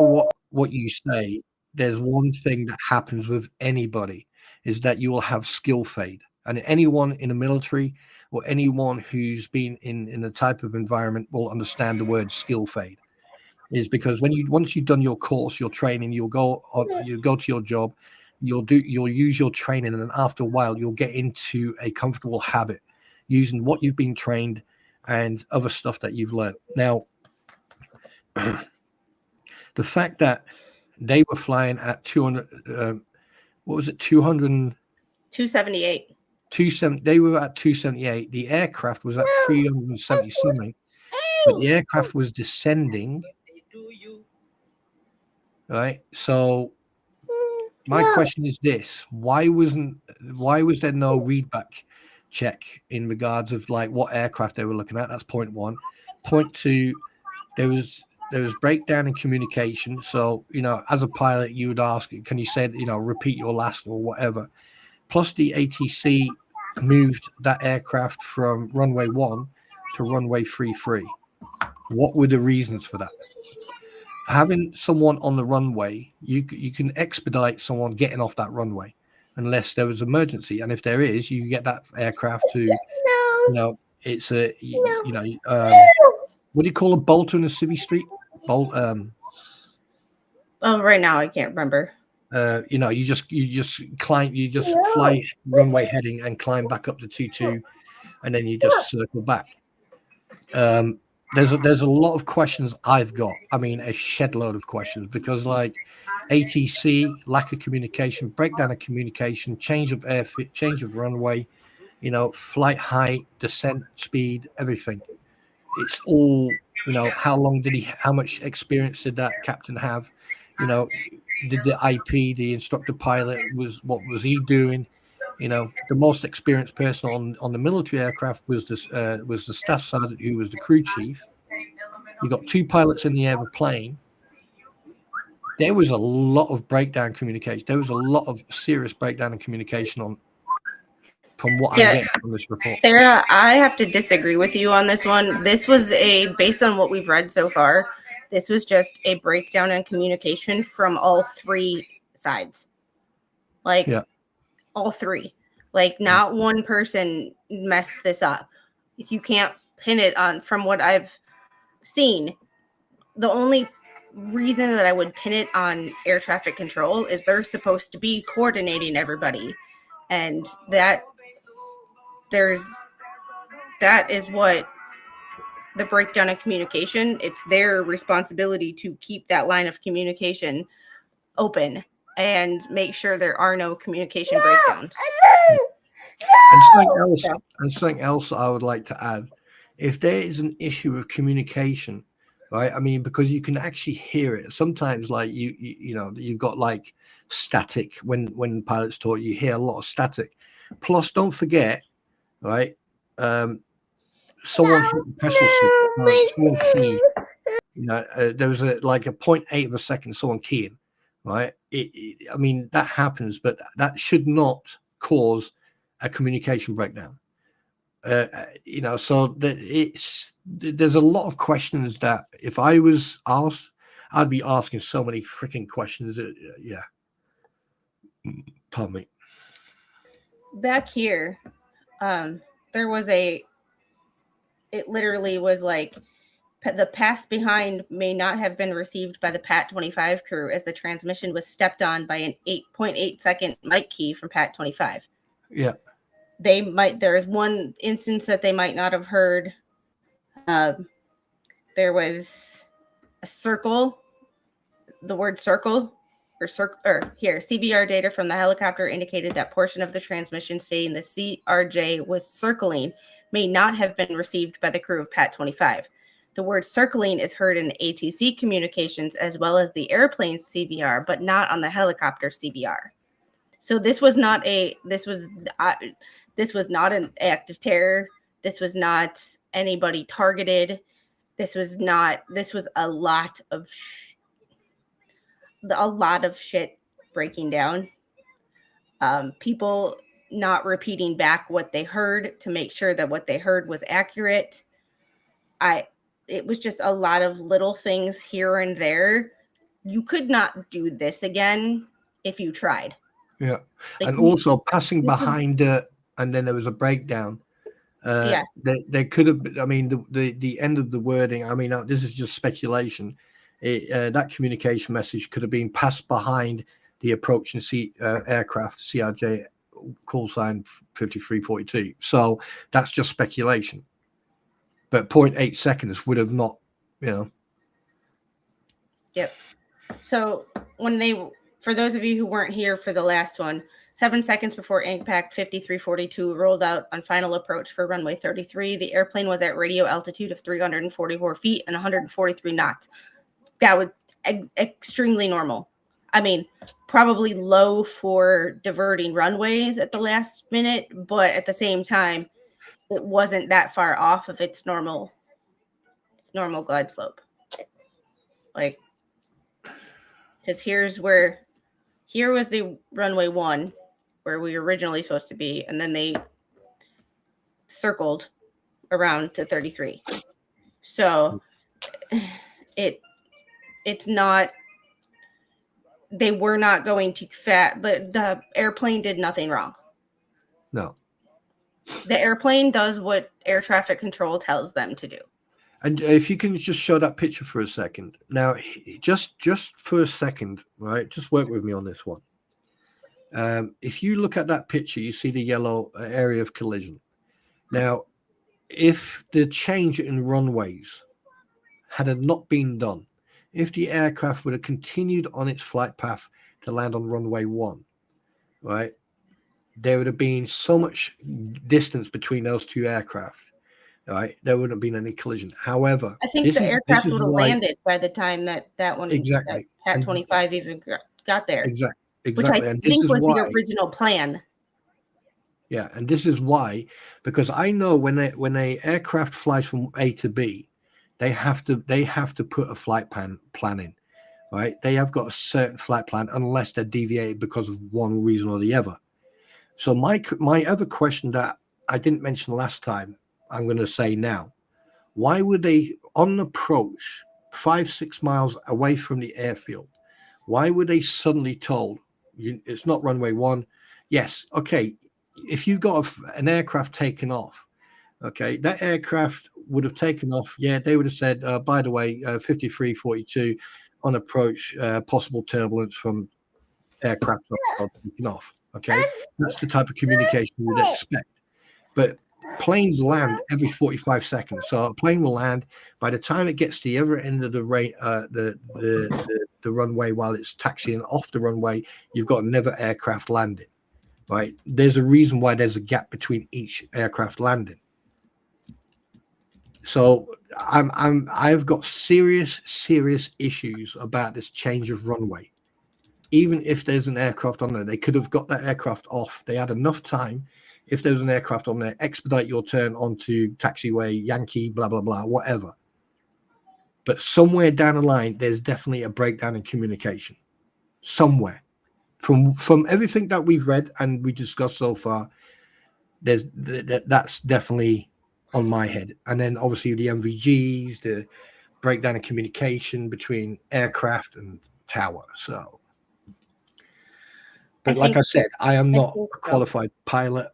what you say, there's one thing that happens with anybody is that you will have skill fade, and anyone in the military or anyone who's been in a type of environment will understand the word skill fade. is because once you've done your course, your training, you go to your job, you'll use your training, and then after a while you'll get into a comfortable habit using what you've been trained and other stuff that you've learned. Now, the fact that they were flying at 200, what was it, 278. They were at 278. The aircraft was at 370 something, but the aircraft was descending. Right. So my question is this: why was there no readback check in regards of like what aircraft they were looking at? That's point one. Point two, there was breakdown in communication. So, as a pilot, you would ask, can you say, repeat your last or whatever? Plus the ATC moved that aircraft from runway 1 to runway 33. What were the reasons for that? Having someone on the runway, you can expedite someone getting off that runway unless there was emergency. And if there is, you get that aircraft to, it's a, what do you call a bolter in a civvy street? Right now I can't remember. You just fly runway heading and climb back up to 22, and then you just circle back. There's a lot of questions I've got. I mean, a shed load of questions, because like ATC, lack of communication, breakdown of communication, change of airfield, change of runway, flight height, descent speed, everything. It's all, how much experience did that captain have? Did the IP, the instructor pilot, what was he doing? The most experienced person on the military aircraft was the staff sergeant, who was the crew chief. You got 2 pilots in the air of a plane. There was a lot of breakdown communication. There was a lot of serious breakdown in communication from what I'm getting from this report. Sarah, I have to disagree with you on this one. This was based on what we've read so far, this was just a breakdown in communication from all 3 sides. Like, all 3. Like, not one person messed this up. If you can't pin it on, from what I've seen, the only reason that I would pin it on air traffic control is they're supposed to be coordinating everybody. And that is what the breakdown of communication, it's their responsibility to keep that line of communication open and make sure there are no communication breakdowns. And something else I would like to add, if there is an issue of communication, right? I mean, because you can actually hear it. Sometimes, like you've got like static when pilots talk. You hear a lot of static. Plus, don't forget, right? Someone hit the pressure key. There was a 0.8 of a second. Someone keying, right? I mean, that happens, but that should not cause a communication breakdown. So there's a lot of questions that if I was asked, I'd be asking so many freaking questions. Pardon me. Back here, there was it literally was like, the pass behind may not have been received by the PAT 25 crew as the transmission was stepped on by an 8.8 second mic key from PAT 25. Yeah. There is one instance that they might not have heard. There was a circle, the word circle, CBR data from the helicopter indicated that portion of the transmission stating the CRJ was circling may not have been received by the crew of PAT 25. The word circling is heard in ATC communications as well as the airplane's CBR, but not on the helicopter CBR. So this was not an act of terror. This was not anybody targeted. This was a lot of shit breaking down. People not repeating back what they heard to make sure that what they heard was accurate. It was just a lot of little things here and there. You could not do this again if you tried. Yeah. And also passing behind it, and then there was a breakdown. There could have been, I mean, the end of the wording, I mean, this is just speculation. that communication message could have been passed behind the approaching aircraft CRJ call sign 5342. So that's just speculation. But 0.8 seconds would have not, Yep. So for those of you who weren't here for the last one, 7 seconds before impact, 5342 rolled out on final approach for runway 33. The airplane was at radio altitude of 344 feet and 143 knots. That was extremely normal. I mean, probably low for diverting runways at the last minute, but at the same time, it wasn't that far off of its normal glide slope. Like, because here was the runway 1 where we were originally supposed to be, and then they circled around to 33. So it's not, they were not going too fast. The airplane did nothing wrong. No. The airplane does what air traffic control tells them to do. And if you can just show that picture for a second. Now, just for a second, right? Just work with me on this one. If you look at that picture, you see the yellow area of collision. Now, if the change in runways had not been done, if the aircraft would have continued on its flight path to land on runway 1, right, there would have been so much distance between those two aircraft, right? There wouldn't have been any collision. However, I think the aircraft would have landed by the time that one, exactly, Cat 25 even got there. Exactly. Which I think was the original plan. Yeah, and this is why, because I know when a aircraft flies from A to B, they have to put a flight plan in, right? They have got a certain flight plan unless they're deviated because of one reason or the other. So my other question that I didn't mention last time, I'm going to say now: why would they, on approach 5-6 miles away from the airfield, why were they suddenly told it's not runway 1? Yes, okay. If you've got an aircraft taking off, okay, that aircraft would have taken off. Yeah, they would have said, by the way, 5342 on approach, possible turbulence from aircraft taking off. Okay, that's the type of communication you'd expect. But planes land every 45 seconds, so a plane will land. By the time it gets to the other end of the runway, while it's taxiing off the runway, you've got another aircraft landing. Right? There's a reason why there's a gap between each aircraft landing. So I've got serious issues about this change of runway. Even if there's an aircraft on there, they could have got that aircraft off. They had enough time. If there was an aircraft on there, expedite your turn onto taxiway, Yankee, blah, blah, blah, whatever. But somewhere down the line, there's definitely a breakdown in communication. Somewhere. From everything that we've read and we discussed so far, that's definitely on my head. And then obviously the MVGs, the breakdown of communication between aircraft and tower. So, but like I said, I am not a qualified pilot.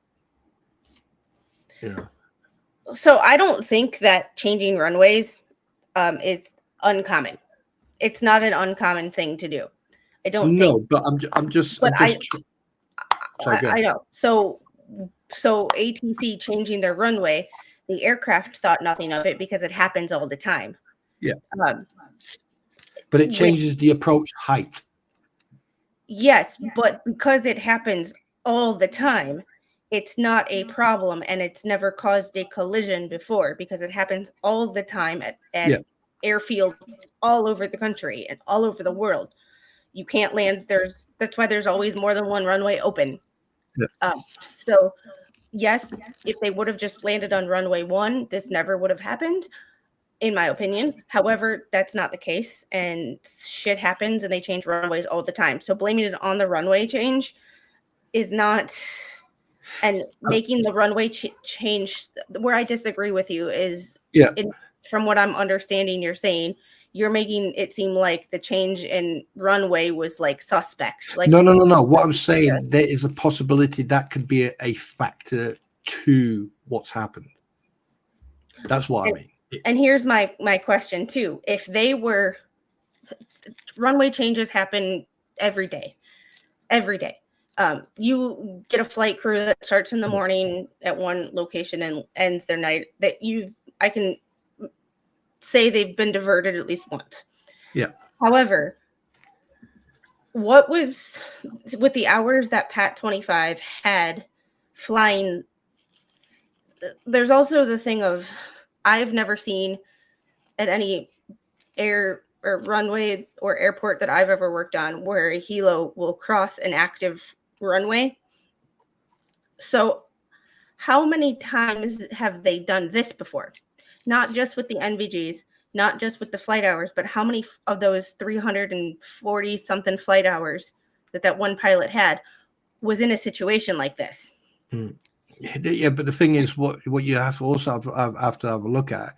So I don't think that changing runways is uncommon. It's not an uncommon thing to do. I don't think. But I'm just. I know. So ATC changing their runway, the aircraft thought nothing of it because it happens all the time. Yeah. But it changes the approach height. Yes, but because it happens all the time, it's not a problem, and it's never caused a collision before because it happens all the time at airfields all over the country and all over the world. You can't land. That's why there's always more than one runway open. Yeah. So yes, if they would have just landed on runway 1, this never would have happened, in my opinion. However, that's not the case, and shit happens, and they change runways all the time. So blaming it on the runway change is not, and making the runway change. Where I disagree with you is, from what I'm understanding, you're saying you're making it seem like the change in runway was like suspect. Like no. What I'm saying, there is a possibility that could be a factor to what's happened. That's what I mean. And here's my question too. If they were runway changes happen every day. You get a flight crew that starts in the morning at one location and ends their night. I can say they've been diverted at least once. Yeah. However, what was with the hours that Pat 25 had flying? There's also the thing of I've never seen at any air or runway or airport that I've ever worked on where a helo will cross an active runway. So how many times have they done this before? Not just with the NVGs, not just with the flight hours, but how many of those 340 something flight hours that one pilot had was in a situation like this? Yeah, but the thing is, what you have to also have to have a look at,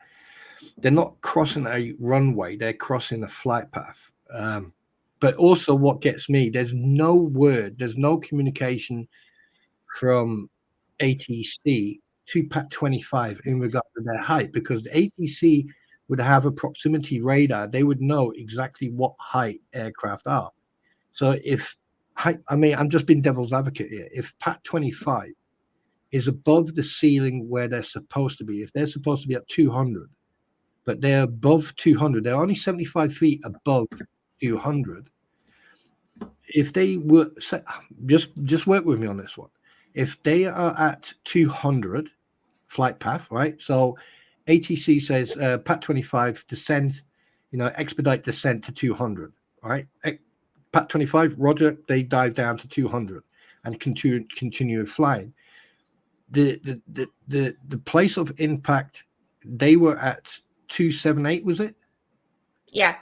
they're not crossing a runway, they're crossing a flight path. But also what gets me, there's no word, there's no communication from ATC to Pat 25 in regard to their height, because the ATC would have a proximity radar. They would know exactly what height aircraft are. So I'm just being devil's advocate here. If Pat 25 is above the ceiling where they're supposed to be, if they're supposed to be at 200, but they're above 200, they're only 75 feet above 200. If they were, just work with me on this one. If they are at 200 flight path, right? So ATC says Pat 25 descend, expedite descent to 200, right? Pat 25, Roger, they dive down to 200 and continue flying. The place of impact, they were at 278, was it? Yeah.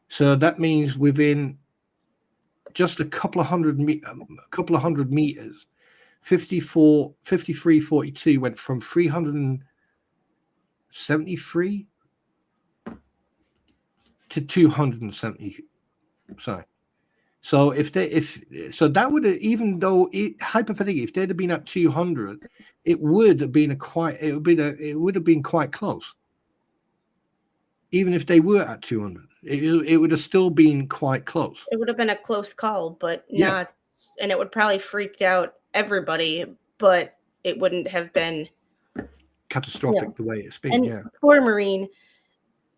So that means within just a couple of hundred meters, 5342 went from 373 to 270. Sorry. So that would have, even though hypothetically, if they'd have been at 200, it would have been quite close. Even if they were at 200, it would have still been quite close. It would have been a close call, but not, and it would probably freaked out everybody, but it wouldn't have been catastrophic the way it's been. And poor Marine,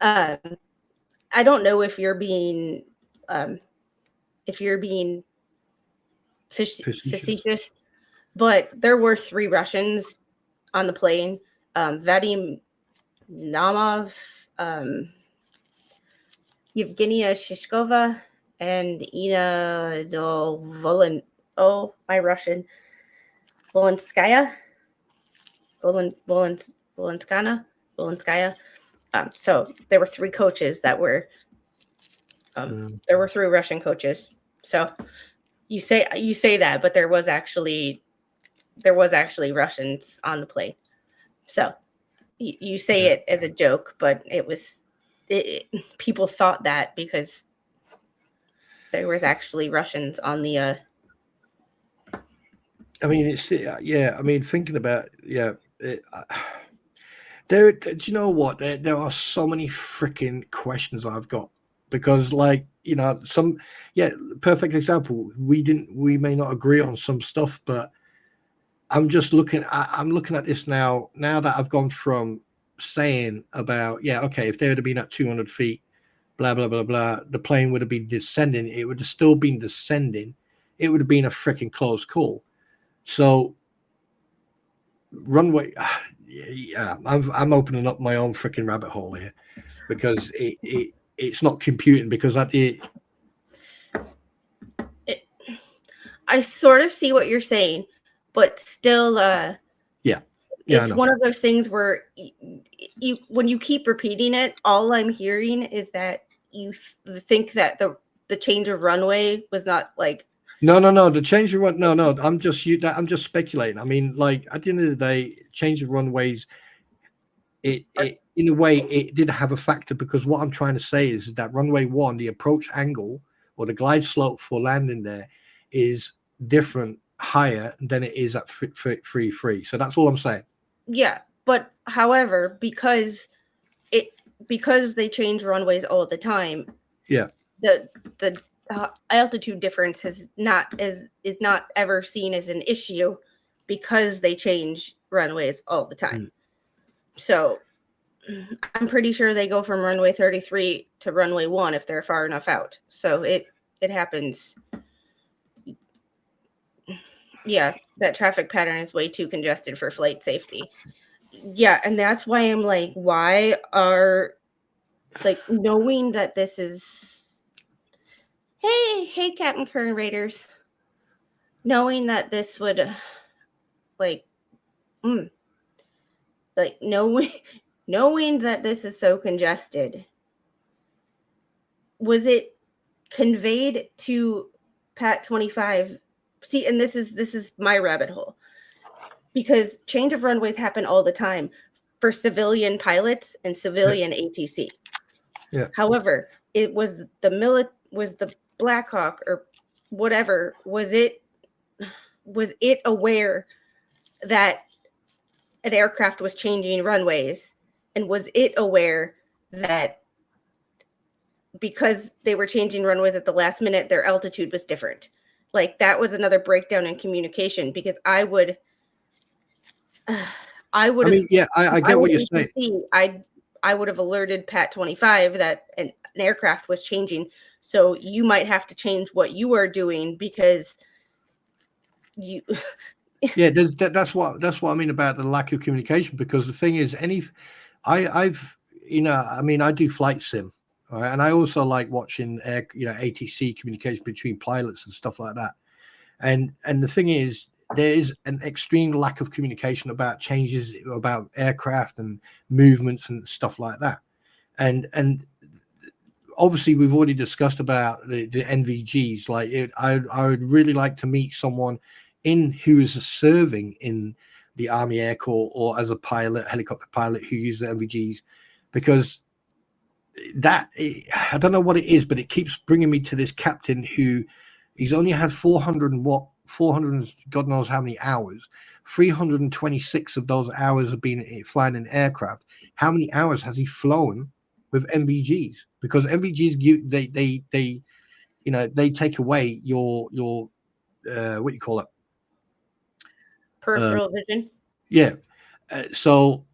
I don't know if you're being facetious, but there were 3 Russians on the plane. Vadim Namov, Yevgenia Shishkova, and Ina Volenskaya. So there were 3 coaches that were there were 3 Russian coaches. So you say that, but there was actually Russians on the plane. So you say it as a joke, but people thought that because there was actually Russians on the I mean, thinking about do you know what? There are so many freaking questions I've got, because perfect example. We may not agree on some stuff, but I'm looking at this now that I've gone from saying about, if they would have been at 200 feet, blah, blah, blah, blah, the plane would have been descending. It would have still been descending. It would have been a freaking close call. So runway, I'm opening up my own freaking rabbit hole here, because it's not computing, because I sort of see what you're saying, but still, it's one of those things where when you keep repeating it, all I'm hearing is that you think that the change of runway was not like. No. The change of run. No. I'm just speculating. I mean, like, at the end of the day, change of runways. It in a way it did have a factor, because what I'm trying to say is that runway 1, the approach angle or the glide slope for landing there is different, higher than it is at 3.3. So that's all I'm saying. Yeah, but however, because they change runways all the time, Yeah. The altitude difference is not ever seen as an issue because they change runways all the time. So I'm pretty sure they go from runway 33 to runway 1 if they're far enough out. So it happens. Yeah, that traffic pattern is way too congested for flight safety. Yeah, and that's why I'm like, why are, like, knowing that this is, hey, Captain Kern Raiders, knowing that this would, like, knowing that this is so congested, was it conveyed to Pat 25? See, and this is my rabbit hole, because change of runways happen all the time for civilian pilots and civilian ATC. Yeah. However, it was the Blackhawk or whatever, was it aware that an aircraft was changing runways, and was it aware that because they were changing runways at the last minute, their altitude was different? Like, that was another breakdown in communication, because I would I mean, yeah, I get what you're saying. I would have alerted Pat 25 that an aircraft was changing. So you might have to change what you are doing, because you. Yeah, that's what I mean about the lack of communication. Because the thing is, I've I mean, I do flight sim, right? And I also like watching ATC communication between pilots and stuff like that. And the thing is, there is an extreme lack of communication about changes about aircraft and movements and stuff like that. And obviously we've already discussed about the NVGs. Like, I would really like to meet someone who is serving in the Army Air Corps or as a pilot, helicopter pilot, who uses the NVGs, because I don't know what it is, but it keeps bringing me to this captain who he's only had 400 God knows how many hours. 326 of those hours have been flying an aircraft. How many hours has he flown with NVGs? Because NVGs they take away your what you call it, Peripheral vision. Yeah. So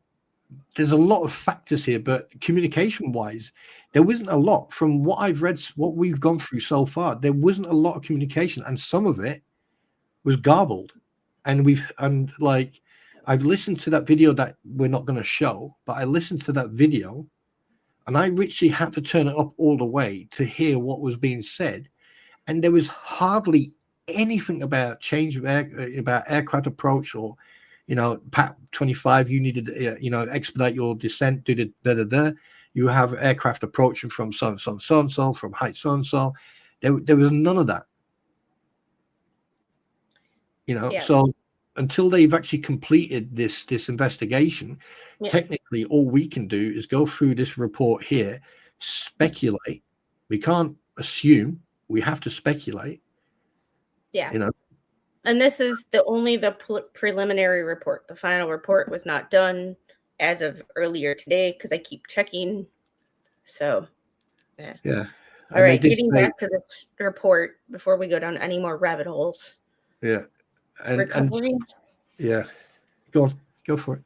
there's a lot of factors here, but communication wise, there wasn't a lot. From what I've read, what we've gone through so far, there wasn't a lot of communication, and some of it was garbled. And I've listened to that video that we're not going to show, but I listened to that video, and I literally had to turn it up all the way to hear what was being said, and there was hardly anything about change of about aircraft approach, or Pat 25, you needed expedite your descent, you have aircraft approaching from so and so from height so and so. There was none of that. Yeah. So until they've actually completed this investigation, technically all we can do is go through this report here, speculate. We can't assume, we have to speculate. Yeah. And this is the preliminary report. The final report was not done as of earlier today, because I keep checking. So, yeah. All right, getting back to the report before we go down any more rabbit holes. Yeah. Recovery. Yeah. Go for it.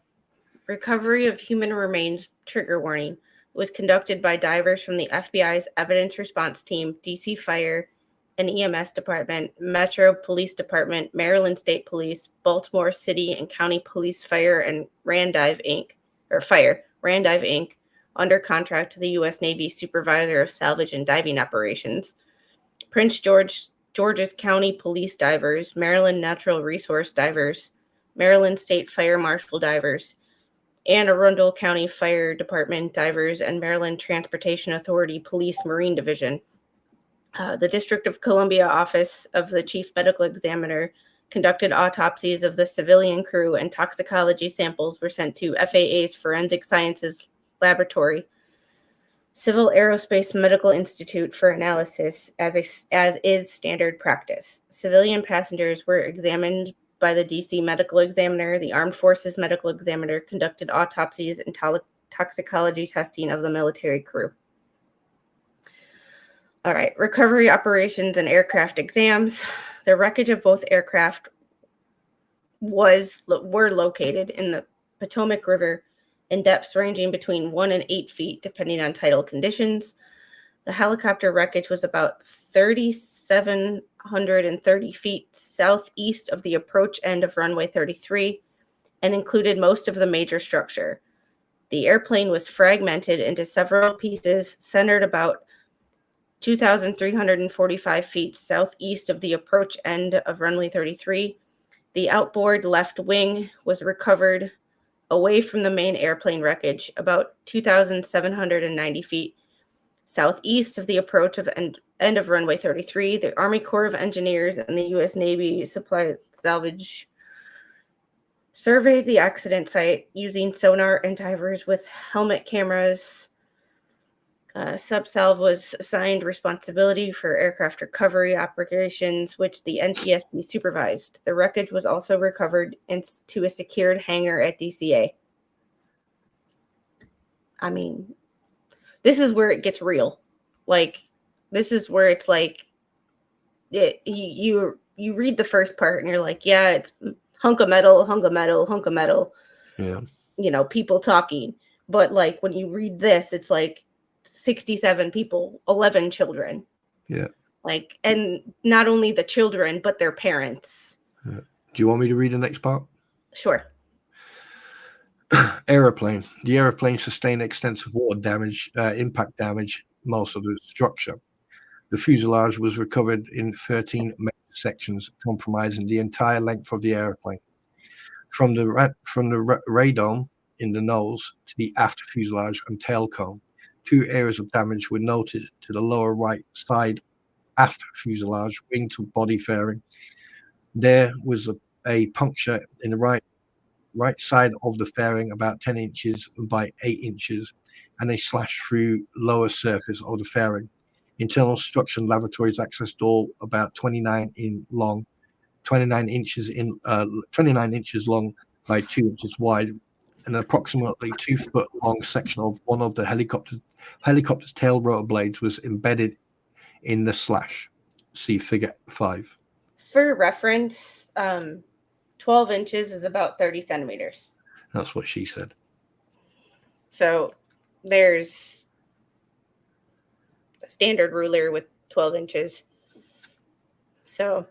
Recovery of human remains, trigger warning, was conducted by divers from the FBI's Evidence Response Team, DC Fire and EMS Department, Metro Police Department, Maryland State Police, Baltimore City and County Police Fire, and Randive Inc., under contract to the U.S. Navy Supervisor of Salvage and Diving Operations, Prince George's County Police Divers, Maryland Natural Resource Divers, Maryland State Fire Marshal Divers, Anne Arundel County Fire Department Divers, and Maryland Transportation Authority Police Marine Division. The District of Columbia Office of the Chief Medical Examiner conducted autopsies of the civilian crew, and toxicology samples were sent to FAA's Forensic Sciences Laboratory, Civil Aerospace Medical Institute, for analysis, as is standard practice. Civilian passengers were examined by the DC Medical Examiner. The Armed Forces Medical Examiner conducted autopsies and toxicology testing of the military crew. All right. Recovery operations and aircraft exams. The wreckage of both aircraft were located in the Potomac River in depths ranging between 1 and 8 feet, depending on tidal conditions. The helicopter wreckage was about 3,730 feet southeast of the approach end of runway 33 and included most of the major structure. The airplane was fragmented into several pieces centered about 2,345 feet southeast of the approach end of runway 33. The outboard left wing was recovered away from the main airplane wreckage, about 2,790 feet southeast of the approach of end of runway 33. The Army Corps of Engineers and the U.S. Navy Supply Salvage surveyed the accident site using sonar and divers with helmet cameras. Subsalv was assigned responsibility for aircraft recovery operations, which the NTSB supervised. The wreckage was also recovered into a secured hangar at DCA. I mean, this is where it gets real. Like, this is where it's like, you read the first part and you're like, yeah, it's hunk of metal, hunk of metal, hunk of metal. Yeah. You know, people talking. But like when you read this, it's like 67 people, 11 children. Yeah. Like, and not only the children, but their parents. Yeah. Do you want me to read the next part? Sure. Aeroplane. The aeroplane sustained extensive water damage, impact damage, most of the structure. The fuselage was recovered in 13 major sections, comprising the entire length of the airplane. From the radome in the nose to the aft fuselage and tail cone, 2 areas of damage were noted to the lower right side aft fuselage, wing to body fairing. There was a puncture in the right side of the fairing, about 10 inches by 8 inches, and a slash through lower surface of the fairing. Internal structure and lavatories access door about 29 inches long by 2 inches wide, an approximately 2 foot long section of one of the helicopter's tail rotor blades was embedded in the slash. See figure 5. For reference, 12 inches is about 30 centimeters. That's what she said. So there's a standard ruler with 12 inches. So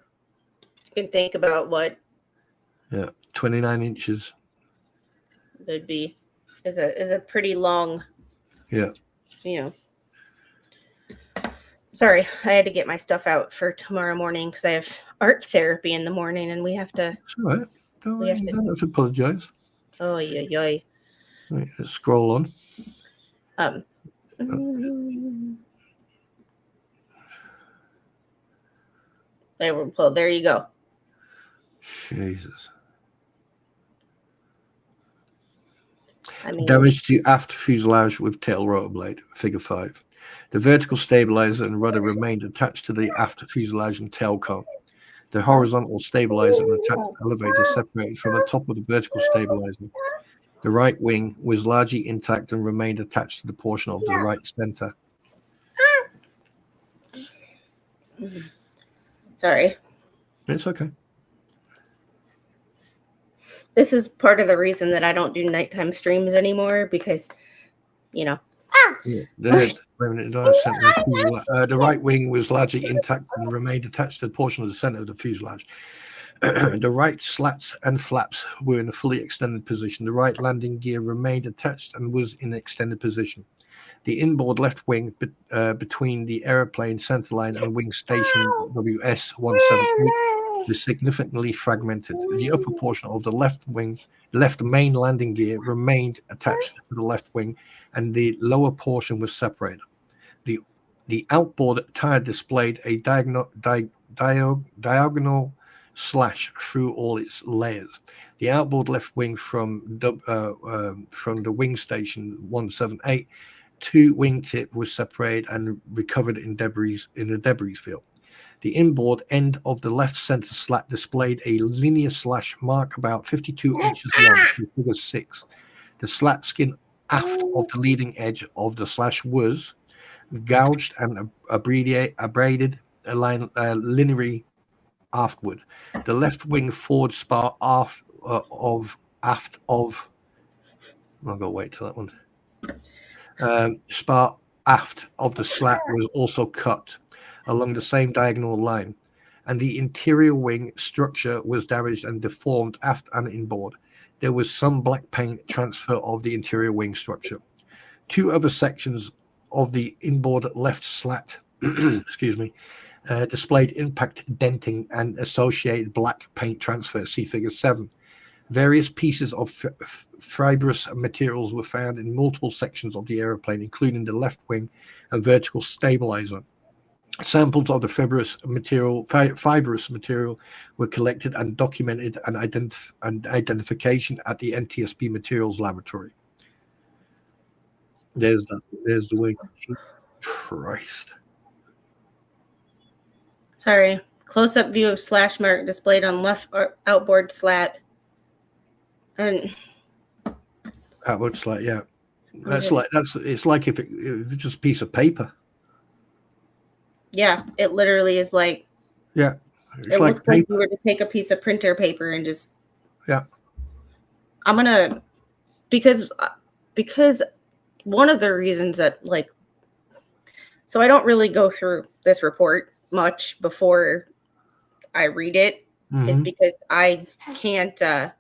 you can think about what 29 inches would be is a pretty long, you know. Sorry, I had to get my stuff out for tomorrow morning because I have art therapy in the morning and we have to. It's all right. Don't have to apologize. Oh yeah. Right, let's scroll on. There you go. Jesus. I mean, Damage to aft fuselage with tail rotor blade, figure 5. The vertical stabilizer and rudder remained attached to the aft fuselage and tail cone. The horizontal stabilizer and attached elevator separated from the top of the vertical stabilizer. The right wing was largely intact and remained attached to the portion of the right center. Sorry. It's okay. This is part of the reason that I don't do nighttime streams anymore because, Yeah. The right wing was largely intact and remained attached to the portion of the center of the fuselage. The right slats and flaps were in a fully extended position. The right landing gear remained attached and was in an extended position. The inboard left wing between the airplane centerline and wing station WS-178 was significantly fragmented. The upper portion of the left main landing gear remained attached to the left wing, and the lower portion was separated. The outboard tire displayed a diagonal slash through all its layers. The outboard left wing from the wing station 178 to wingtip was separated and recovered in the debris field. The inboard end of the left center slat displayed a linear slash mark about 52 inches long, figure 6. The slat skin aft of the leading edge of the slash was gouged and abraded linearly aftward. The left wing forward spar aft of. I'll go wait till that one. Spar aft of the slat was also cut along the same diagonal line, and the interior wing structure was damaged and deformed aft and inboard. There was some black paint transfer of the interior wing structure. Two other sections of the inboard left slat, displayed impact denting and associated black paint transfer. See Figure 7. Various pieces of fibrous materials were found in multiple sections of the aeroplane, including the left wing and vertical stabilizer. Samples of the fibrous material were collected and documented and identification at the NTSB Materials Laboratory. There's the wing. Christ. Sorry. Close-up view of slash mark displayed on left outboard slat. And outboard slat, yeah. It's like if it's just a piece of paper. Yeah, it literally is like. Yeah. It looks like you were to take a piece of printer paper and just. Yeah. I'm gonna because one of the reasons that so I don't really go through this report much before I read it is because I can't today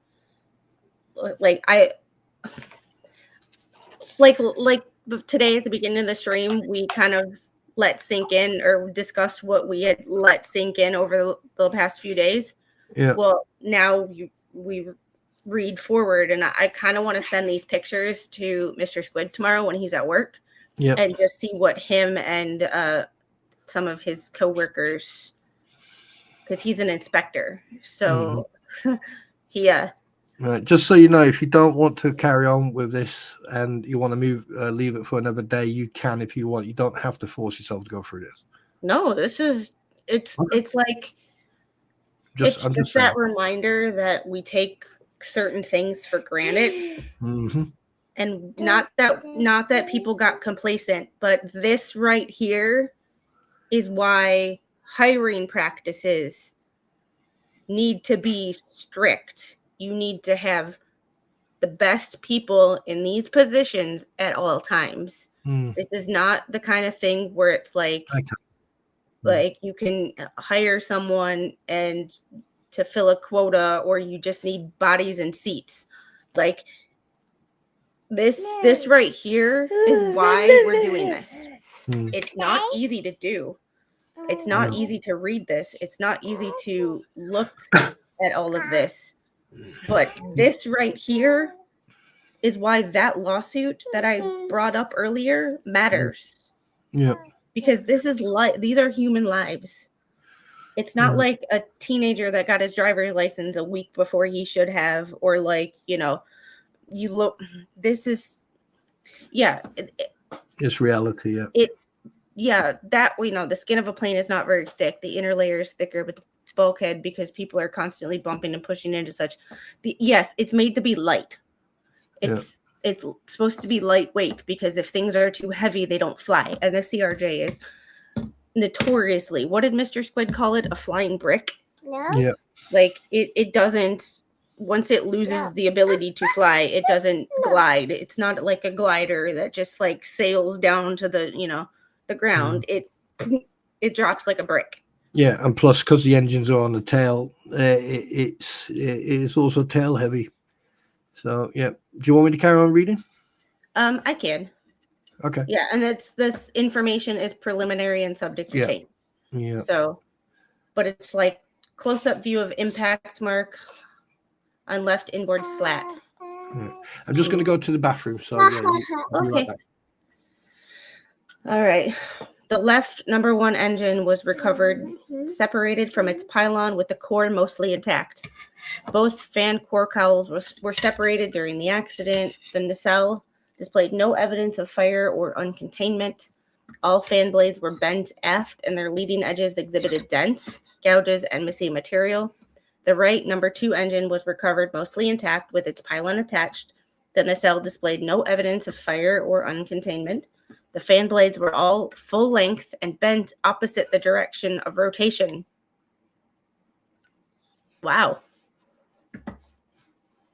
at the beginning of the stream we kind of let sink in or discussed what we had let sink in over the past few days. Yeah. Well, now we read forward, and I kind of want to send these pictures to Mr. Squid tomorrow when he's at work, and just see what him and some of his coworkers, because he's an inspector, so Right. Just so you know, if you don't want to carry on with this and you want to leave it for another day, you can if you want. You don't have to force yourself to go through this. No, it's like it's just that reminder that we take certain things for granted, and not that people got complacent, but this right here is why hiring practices need to be strict. You need to have the best people in these positions at all times. This is not the kind of thing where it's like you can hire someone and to fill a quota, or you just need bodies and seats. Like this right here is why we're doing this. It's not easy to do. It's not easy to read this. It's not easy to look at all of this. But this right here is why that lawsuit that I brought up earlier matters. Yeah. Because these are human lives. It's not like a teenager that got his driver's license a week before he should have, or you look. This is, it's reality. The skin of a plane is not very thick. The inner layer is thicker, but the bulkhead, because people are constantly bumping and pushing into such. It's made to be light. It's supposed to be lightweight, because if things are too heavy, they don't fly. And the CRJ is notoriously, what did Mr. Squid call it? A flying brick? No. Yeah. It doesn't, once it loses the ability to fly, it doesn't glide. It's not like a glider that just sails down to the ground. It drops like a brick. Yeah, and plus, because the engines are on the tail, it's also tail heavy. So yeah, do you want me to carry on reading? I can. Okay. Yeah, and this information is preliminary and subject to change. Yeah. So, but it's close-up view of impact mark on left inboard slat. Yeah. I'm just going to go to the bathroom. So Okay. Right back. All right. The left number 1 engine was recovered, separated from its pylon with the core mostly intact. Both fan core cowls were separated during the accident. The nacelle displayed no evidence of fire or uncontainment. All fan blades were bent aft, and their leading edges exhibited dents, gouges, and missing material. The right number 2 engine was recovered mostly intact with its pylon attached. The nacelle displayed no evidence of fire or uncontainment. The fan blades were all full length and bent opposite the direction of rotation. Wow.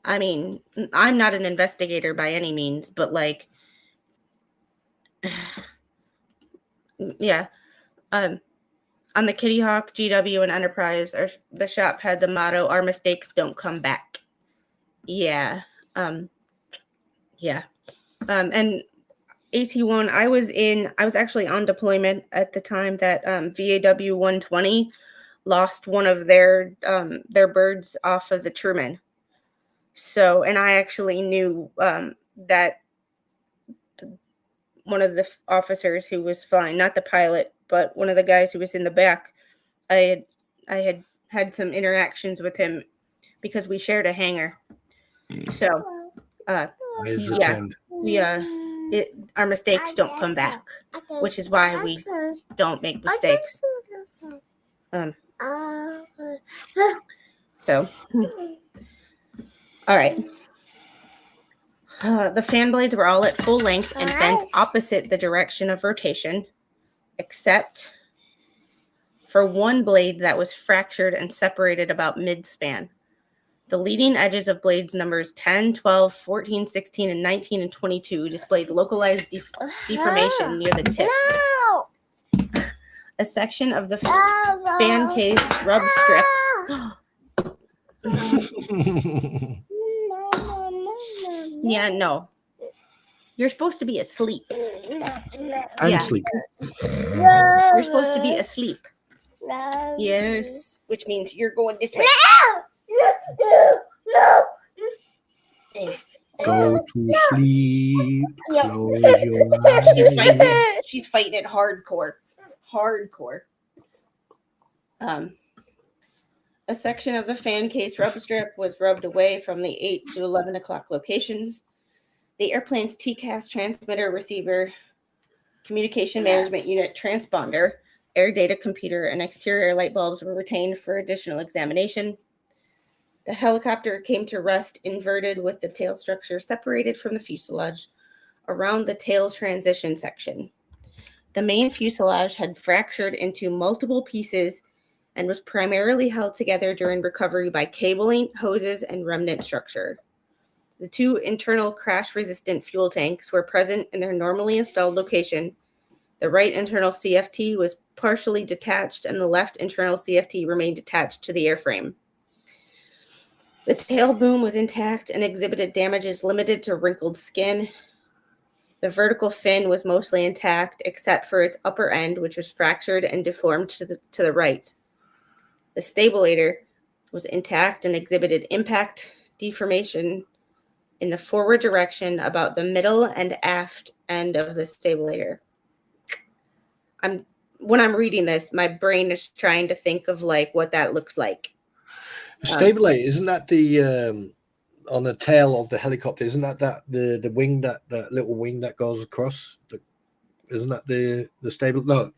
I mean, I'm not an investigator by any means, but like, yeah. On the Kitty Hawk, GW, and Enterprise, the shop had the motto, "Our mistakes don't come back." Yeah. Yeah. And AT1, I was actually on deployment at the time that VAW 120 lost one of their birds off of the Truman. So, and I actually knew that one of the officers who was flying, not the pilot, but one of the guys who was in the back, I had some interactions with him because we shared a hangar. So, our mistakes don't come back, which is why we don't make mistakes. So, all right. The fan blades were all at full length and bent opposite the direction of rotation, except for one blade that was fractured and separated about mid-span. The leading edges of blades numbers 10, 12, 14, 16, and 19 and 22 displayed localized deformation near the tips. A section of the fan case rub strip. Yeah, no. You're supposed to be asleep. I'm asleep. You're supposed to be asleep. Yes, which means you're going this way. Go to sleep. Close your eyes. She's fighting it hardcore. A section of the fan case rub strip was rubbed away from the 8 to 11 o'clock locations. The airplane's TCAS transmitter receiver, communication management unit transponder, air data computer, and exterior light bulbs were retained for additional examination. The helicopter came to rest inverted with the tail structure separated from the fuselage around the tail transition section. The main fuselage had fractured into multiple pieces and was primarily held together during recovery by cabling, hoses, and remnant structure. The two internal crash-resistant fuel tanks were present in their normally installed location. The right internal CFT was partially detached, and the left internal CFT remained attached to the airframe. The tail boom was intact and exhibited damages limited to wrinkled skin. The vertical fin was mostly intact, except for its upper end, which was fractured and deformed to the right. The stabilator was intact and exhibited impact deformation in the forward direction about the middle and aft end of the stabilator. When I'm reading this, my brain is trying to think of like what that looks like. Stabilator, isn't that the on the tail of the helicopter? Isn't that the wing, that little wing that goes across? Isn't that the stable? No,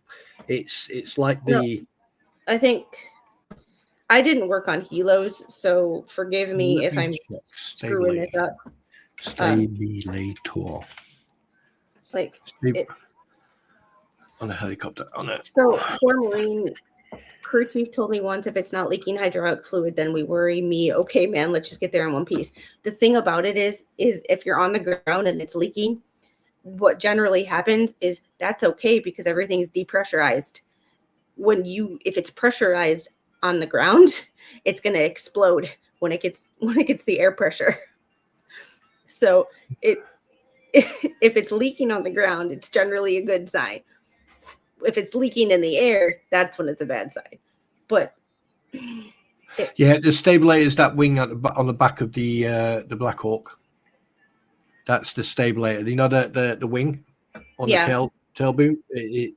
it's like the. No, I think I didn't work on helos, so forgive me if I'm screwing this up. Stabilator. Like on a helicopter. On a. So poor Marine crew chief told me once, if it's not leaking hydraulic fluid, then we worry. Me, okay, man, let's just get there in one piece. The thing about it is if you're on the ground and it's leaking, what generally happens is that's okay because everything's depressurized. If it's pressurized on the ground, it's going to explode when it gets the air pressure. So if it's leaking on the ground, it's generally a good sign. If it's leaking in the air, that's when it's a bad sign. But the stabilator is that wing on the back of the Black Hawk. That's the stabilator. You know the wing on the tail boom.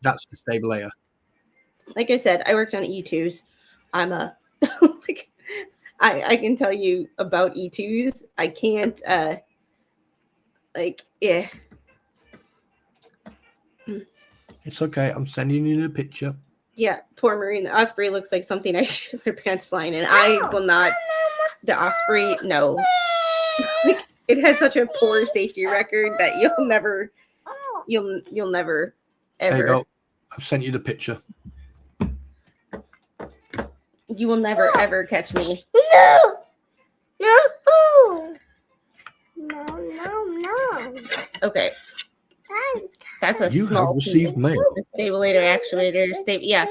That's the stabilator. Like I said, I worked on E2s. I'm a I can tell you about E2s. I can't It's okay. I'm sending you the picture. Yeah, poor Marine. The Osprey looks like something I shit my pants flying in. I will not. The Osprey, no. It has such a poor safety record that you'll never. You'll never There you ever. go. I've sent you the picture. You will never ever catch me. No. Okay. That's a You have small received piece. mail. The stabulator, actuator, yeah.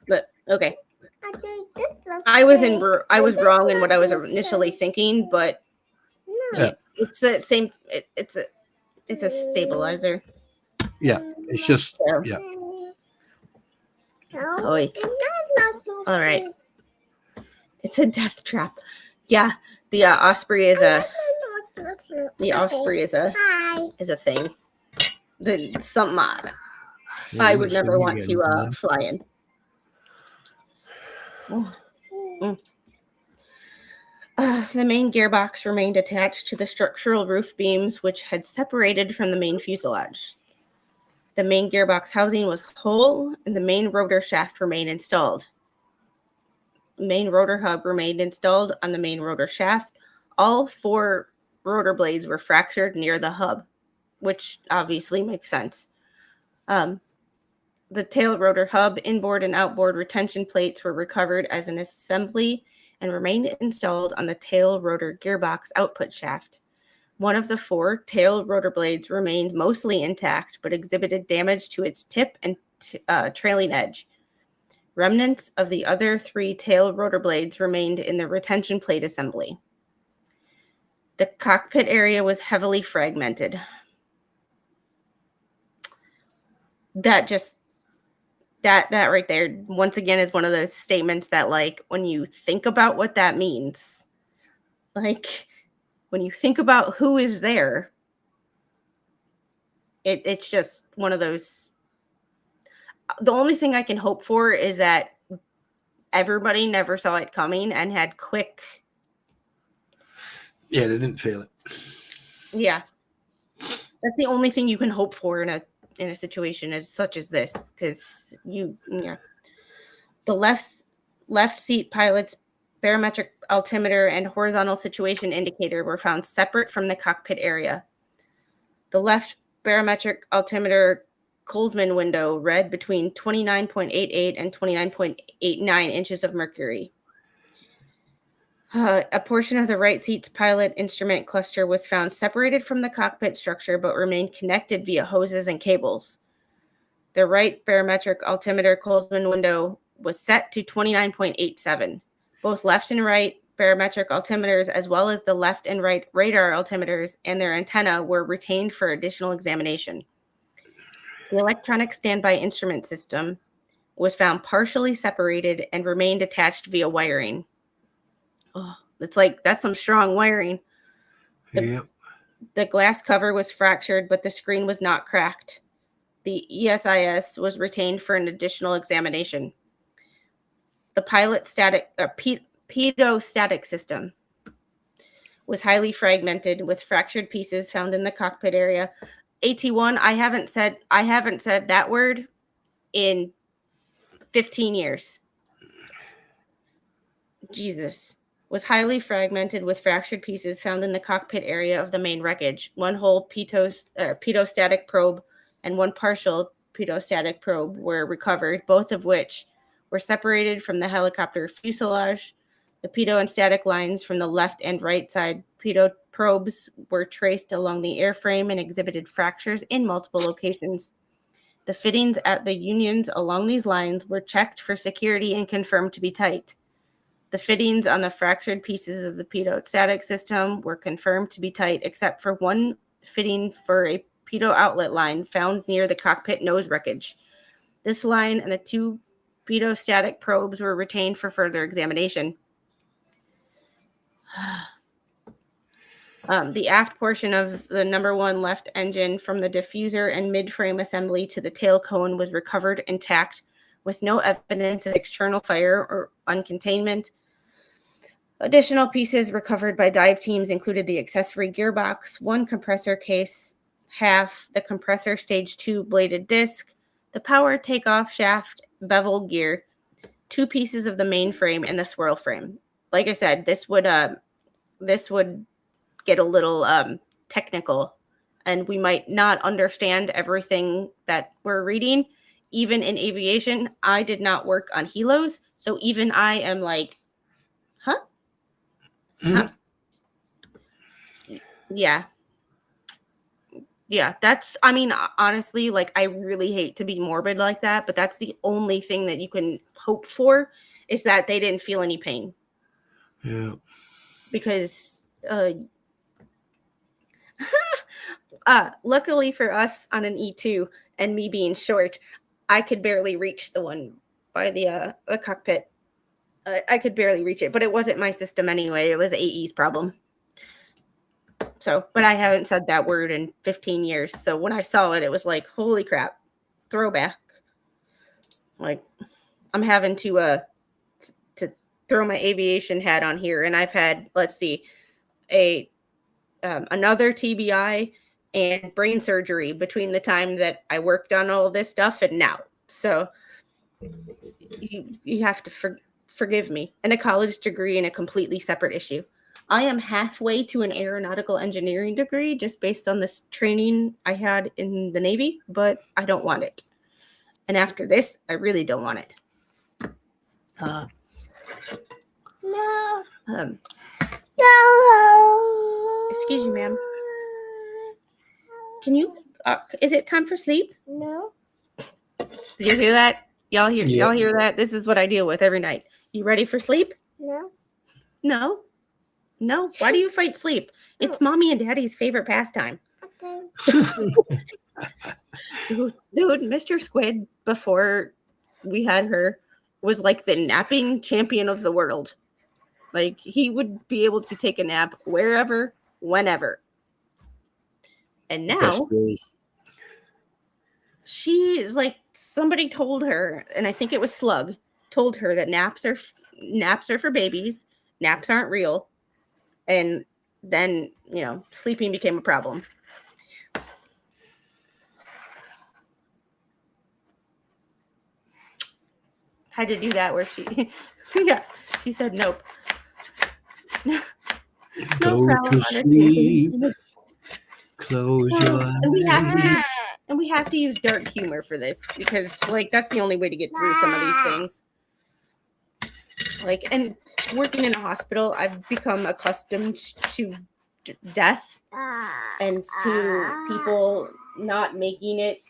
But okay. I was wrong in what I was initially thinking, but Yeah. it's the same. It's a stabilizer. Yeah. It's just So, yeah. Oi. All right. It's a death trap. Yeah. The Osprey is a thing. Something I would never want to fly in. The main gearbox remained attached to the structural roof beams, which had separated from the main fuselage. The main gearbox housing was whole, and the main rotor shaft remained installed. The main rotor hub remained installed on the main rotor shaft. All 4 rotor blades were fractured near the hub, which obviously makes sense. The tail rotor hub, inboard and outboard retention plates were recovered as an assembly and remained installed on the tail rotor gearbox output shaft. One of the 4 tail rotor blades remained mostly intact, but exhibited damage to its tip and trailing edge. Remnants of the other 3 tail rotor blades remained in the retention plate assembly. The cockpit area was heavily fragmented. That right there, once again, is one of those statements that, like, when you think about what that means, like, when you think about who is there, it's just one of those. The only thing I can hope for is that everybody never saw it coming and had quick. Yeah, they didn't feel it. Yeah. That's the only thing you can hope for in a situation as such as this, because the left seat pilot's barometric altimeter and horizontal situation indicator were found separate from the cockpit area. The left barometric altimeter Kollsman window read between 29.88 and 29.89 inches of mercury. A portion of the right seat's pilot instrument cluster was found separated from the cockpit structure but remained connected via hoses and cables. The right barometric altimeter Kollsman window was set to 29.87. Both left and right barometric altimeters, as well as the left and right radar altimeters and their antenna, were retained for additional examination. The electronic standby instrument system was found partially separated and remained attached via wiring. Oh, that's some strong wiring. The glass cover was fractured, but the screen was not cracked. The ESIS was retained for an additional examination. The pilot pedostatic system was highly fragmented with fractured pieces found in the cockpit area. AT1, I haven't said that word in 15 years. Jesus. Was highly fragmented with fractured pieces found in the cockpit area of the main wreckage. One whole pedostatic probe and one partial pedostatic probe were recovered, both of which were separated from the helicopter fuselage. The pedo and static lines from the left and right side pedo probes were traced along the airframe and exhibited fractures in multiple locations. The fittings at the unions along these lines were checked for security and confirmed to be tight. The fittings on the fractured pieces of the pedostatic system were confirmed to be tight, except for one fitting for a pedo outlet line found near the cockpit nose wreckage. This line and the 2 pedostatic probes were retained for further examination. The aft portion of the number 1 left engine from the diffuser and mid-frame assembly to the tail cone was recovered intact with no evidence of external fire or uncontainment. Additional pieces recovered by dive teams included the accessory gearbox, 1 compressor case, half the compressor stage 2 bladed disc, the power takeoff shaft, bevel gear, 2 pieces of the main frame, and the swirl frame. Like I said, this would get a little technical and we might not understand everything that we're reading. Even in aviation, I did not work on helos, so even I am like, huh? Huh? Yeah. Yeah, that's, I mean, honestly, like, I really hate to be morbid like that, but that's the only thing that you can hope for, is that they didn't feel any pain. Yeah. Because, luckily for us on an E2 and me being short, I could barely reach the one by the cockpit. I could barely reach it, but it wasn't my system anyway. It was AE's problem. So, but I haven't said that word in 15 years. So when I saw it, it was like, holy crap, throwback. Like, I'm having to throw my aviation hat on here, and I've had, let's see, another TBI and brain surgery between the time that I worked on all this stuff and now. So you have to forgive me. And a college degree in a completely separate issue. I am halfway to an aeronautical engineering degree just based on this training I had in the Navy, but I don't want it. And after this, I really don't want it. No. No. Excuse you, ma'am. Can you? Is it time for sleep? No. Did you hear that? Y'all hear? Yeah. Y'all hear that? This is what I deal with every night. You ready for sleep? No. No. No. Why do you fight sleep? It's mommy and daddy's favorite pastime. Okay. Dude, Mr. Squid, before we had her, was like the napping champion of the world. Like, he would be able to take a nap wherever, whenever. And now, she is like, somebody told her, and I think it was Slug, told her that naps are for babies, naps aren't real. And then, sleeping became a problem. Had to do that where she, she said nope. No Go problem, to sleep. Close your eyes. And we have to use dark humor for this, because like that's the only way to get through some of these things. Like, and working in a hospital, I've become accustomed to death and to people not making it,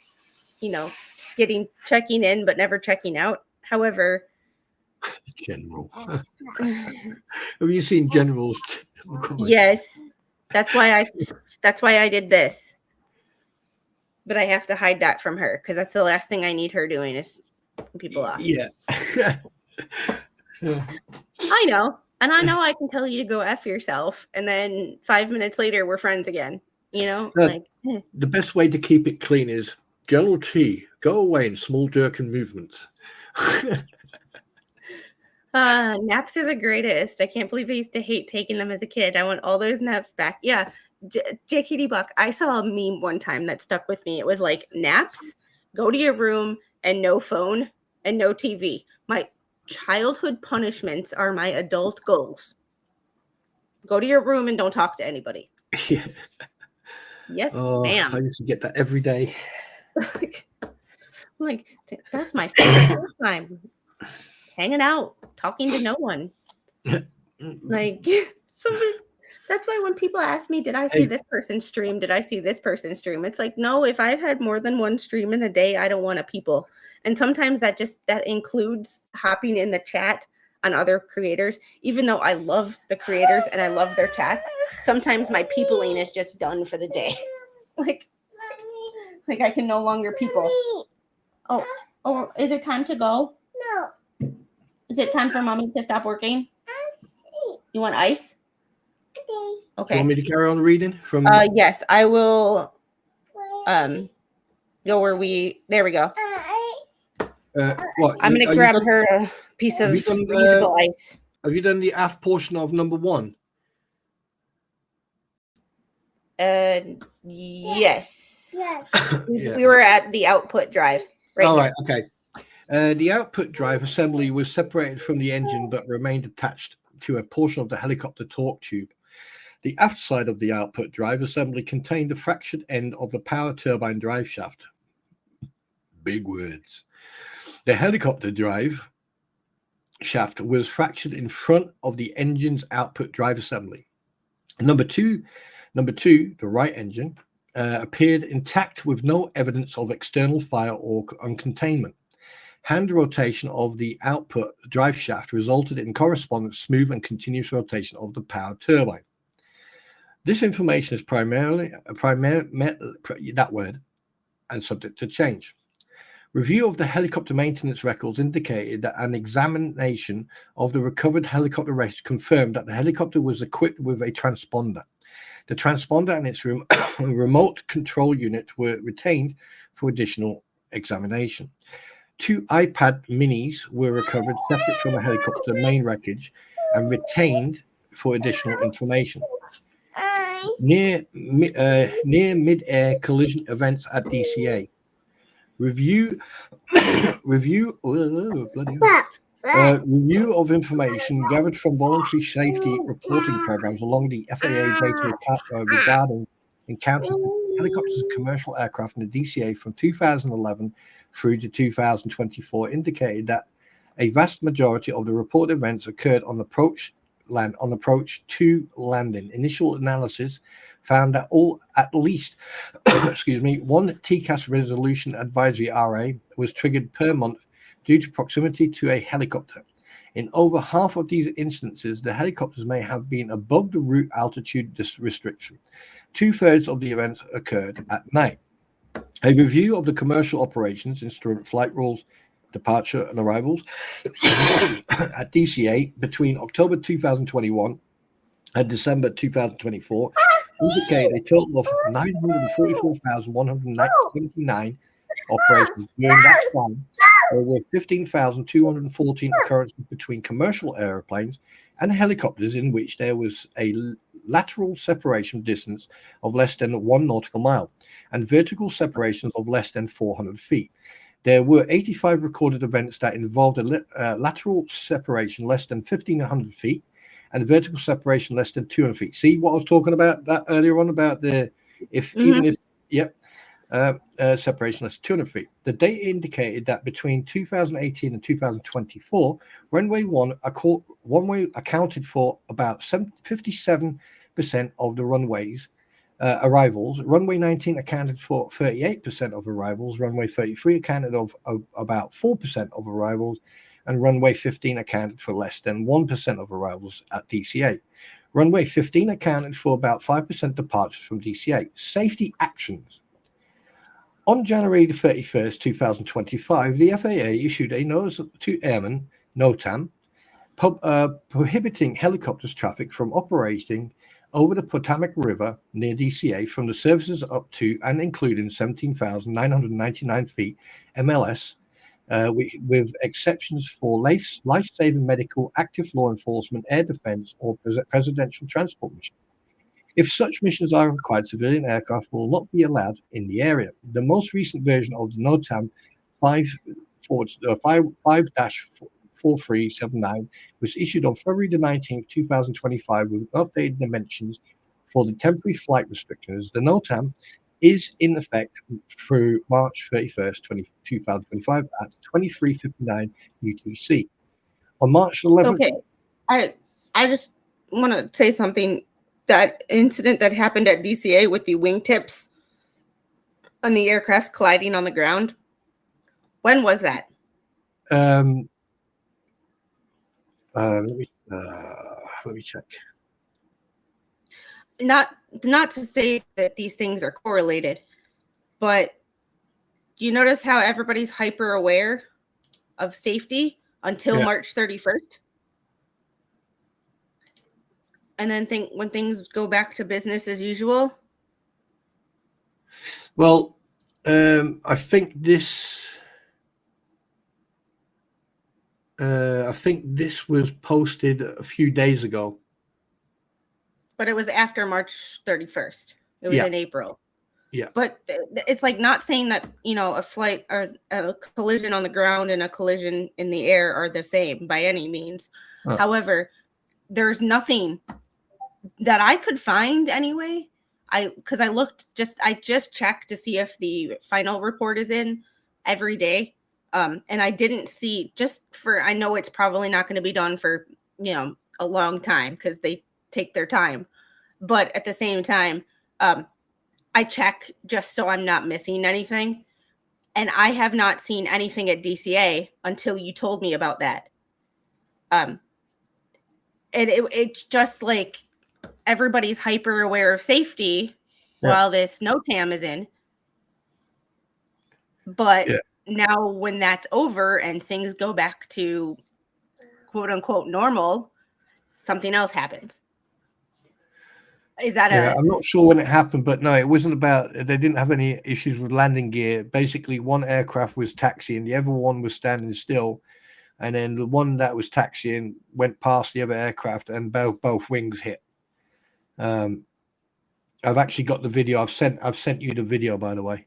checking in but never checking out. However, General. Have you seen Generals? Yes, that's why I did this. But I have to hide that from her, because that's the last thing I need her doing is people off. Yeah. I know. And I know I can tell you to go F yourself, and then 5 minutes later we're friends again. The best way to keep it clean is General T, go away in small jerking movements. Naps are the greatest. I can't believe I used to hate taking them as a kid. I want all those naps back. Yeah. JKD Buck, I saw a meme one time that stuck with me. It was like, naps, go to your room, and no phone and no TV. My childhood punishments are my adult goals. Go to your room and don't talk to anybody. Yeah. Yes, ma'am. I used to get that every day. like that's my favorite time. Hanging out, talking to no one. Like, somebody. That's why when people ask me, did I see this person stream? Did I see this person stream? It's like, no, if I've had more than one stream in a day, I don't want to people. And sometimes that includes hopping in the chat on other creators. Even though I love the creators and I love their chats, sometimes my peopling is just done for the day. Like I can no longer people. Oh, is it time to go? No. Is it time for mommy to stop working? You want ice? Okay. Do you want me to carry on reading from? Yes, I will. Go where there we go. What? I'm gonna grab her a piece of reusable ice. Have you done the aft portion of number 1? Yes. Yes. We were at the output drive. All right. Okay. The output drive assembly was separated from the engine but remained attached to a portion of the helicopter torque tube. The aft side of the output drive assembly contained the fractured end of the power turbine drive shaft. Big words. The helicopter drive shaft was fractured in front of the engine's output drive assembly. Number two, the right engine appeared intact with no evidence of external fire or uncontainment. Hand rotation of the output drive shaft resulted in corresponding smooth and continuous rotation of the power turbine. This information is primarily that word and subject to change. Review of the helicopter maintenance records indicated that an examination of the recovered helicopter wreckage confirmed that the helicopter was equipped with a transponder. The transponder and its remote control unit were retained for additional examination. 2 iPad minis were recovered separate from the helicopter main wreckage and retained for additional information. Near mid-air collision events at DCA. Review of information gathered from voluntary safety reporting programs along the FAA data regarding encounters with helicopters and commercial aircraft in the DCA from 2011 through to 2024 indicated that a vast majority of the reported events occurred on approach to landing. Initial analysis found that at least one TCAS resolution advisory RA was triggered per month due to proximity to a helicopter. In over half of these instances, the helicopters may have been above the route altitude restriction. 2/3 of the events occurred at night. A review of the commercial operations, instrument flight rules, departure and arrivals at DCA between October 2021 and December 2024 indicate a total of 944,179 operations. During that time, there were 15,214 occurrences between commercial airplanes and helicopters in which there was a lateral separation distance of less than 1 nautical mile and vertical separations of less than 400 feet. There were 85 recorded events that involved a lateral separation less than 1,500 feet and vertical separation less than 200 feet. See what I was talking about that earlier on about the separation less than 200 feet. The data indicated that between 2018 and 2024, runway 1 accounted for about 57% of the runway's arrivals. Runway 19 accounted for 38% of arrivals. Runway 33 accounted of about 4% of arrivals, and runway 15 accounted for less than 1% of arrivals at DCA. Runway 15 accounted for about 5% departures from DCA. Safety actions. On January 31st, 2025, the FAA issued a notice to airmen, NOTAM, prohibiting helicopters traffic from operating over the Potomac River near DCA from the services up to and including 17,999 feet MLS, with exceptions for life-saving medical, active law enforcement, air defense, or presidential transport missions. If such missions are required, civilian aircraft will not be allowed in the area. The most recent version of the NOTAM 5-4379 was issued on February 19th, 2025 with updated dimensions for the temporary flight restrictions. The NOTAM is in effect through March 31st, 2025 at 23:59 UTC. On March 11th... Okay, I just want to say something. That incident that happened at DCA with the wingtips on the aircrafts colliding on the ground, when was that? Let me check. Not to say that these things are correlated, but you notice how everybody's hyper aware of safety until March 31st? And then when things go back to business as usual? Well, I think this was posted a few days ago. But it was after March 31st. It was in April. Yeah. But it's like not saying that, a flight or a collision on the ground and a collision in the air are the same by any means. However, there's nothing that I could find anyway. I just checked to see if the final report is in every day. And I didn't see, I know it's probably not going to be done for, a long time because they take their time. But at the same time, I check just so I'm not missing anything. And I have not seen anything at DCA until you told me about that. And it's just like everybody's hyper aware of safety while this NOTAM is in. But now when that's over and things go back to quote unquote normal, something else happens. Is that I'm not sure when it happened, but no, it wasn't about, they didn't have any issues with landing gear. Basically, one aircraft was taxiing, the other one was standing still. And then the one that was taxiing went past the other aircraft and both wings hit. I've actually got the video. I've sent you the video, by the way.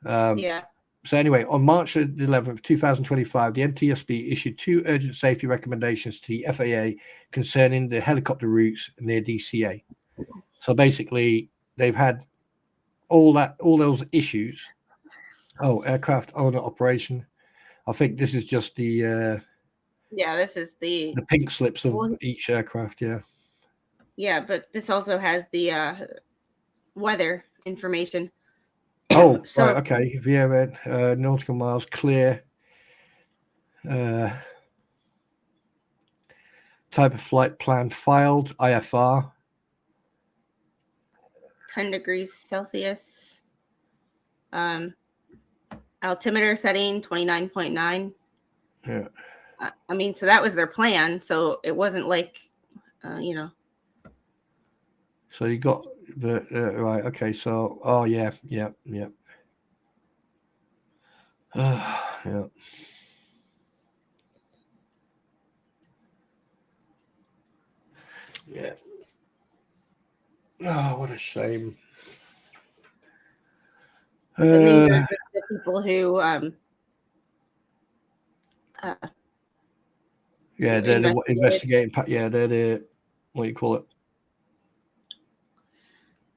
So anyway, on March 11th, 2025, the NTSB issued 2 urgent safety recommendations to the FAA concerning the helicopter routes near DCA. So basically, they've had all those issues. Oh, aircraft owner operation. I think this is just the this is the pink slips of each aircraft. Yeah, but this also has the weather information. Oh, so, right, okay. VMN, nautical miles clear. Type of flight plan filed, IFR. 10 degrees Celsius. Altimeter setting 29.9. Yeah. I mean, so that was their plan. So it wasn't like, So you got the right. Okay. So, yeah. Yeah. Oh, what a shame. And these are just the people who they're the investigating. Yeah, they're the, what do you call it?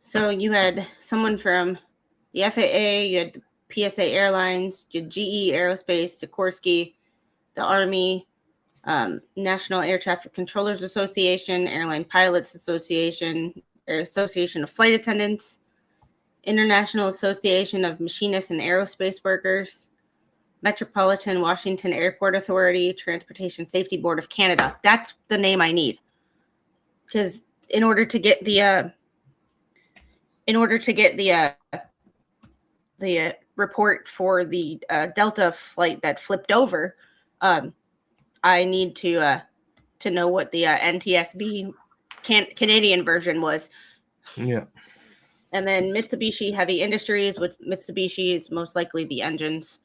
So you had someone from the FAA, you had the PSA Airlines, you had GE Aerospace, Sikorsky, the Army, National Air Traffic Controllers Association, Airline Pilots Association, Association of Flight Attendants, International Association of Machinists and Aerospace Workers, Metropolitan Washington Airport Authority, Transportation Safety Board of Canada. That's the name I need. Because in order to get the report for the Delta flight that flipped over, I need to know what the NTSB Canadian version was. Yeah. And then Mitsubishi Heavy Industries, which Mitsubishi is most likely the engines.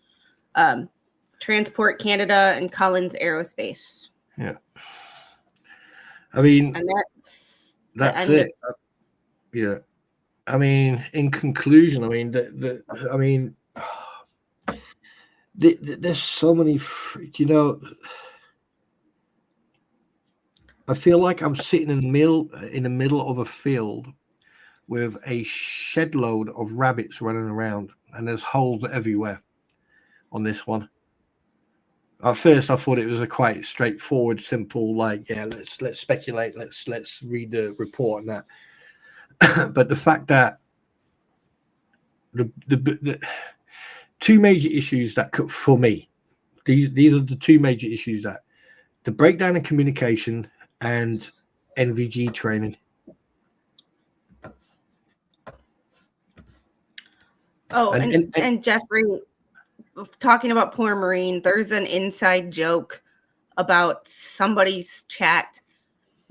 Transport Canada and Collins Aerospace. Yeah. I mean, and that's it. Yeah. I mean, in conclusion, I mean, there's so many, I feel like I'm sitting in the middle of a field with a shed load of rabbits running around, and there's holes everywhere on this one. At first, I thought it was a quite straightforward, simple, let's speculate, let's read the report and that. But the fact that the 2 major issues that could, for me, these are the 2 major issues, that the breakdown in communication and NVG training. Oh, and Jeffrey, talking about poor Marine, there's an inside joke about somebody's chat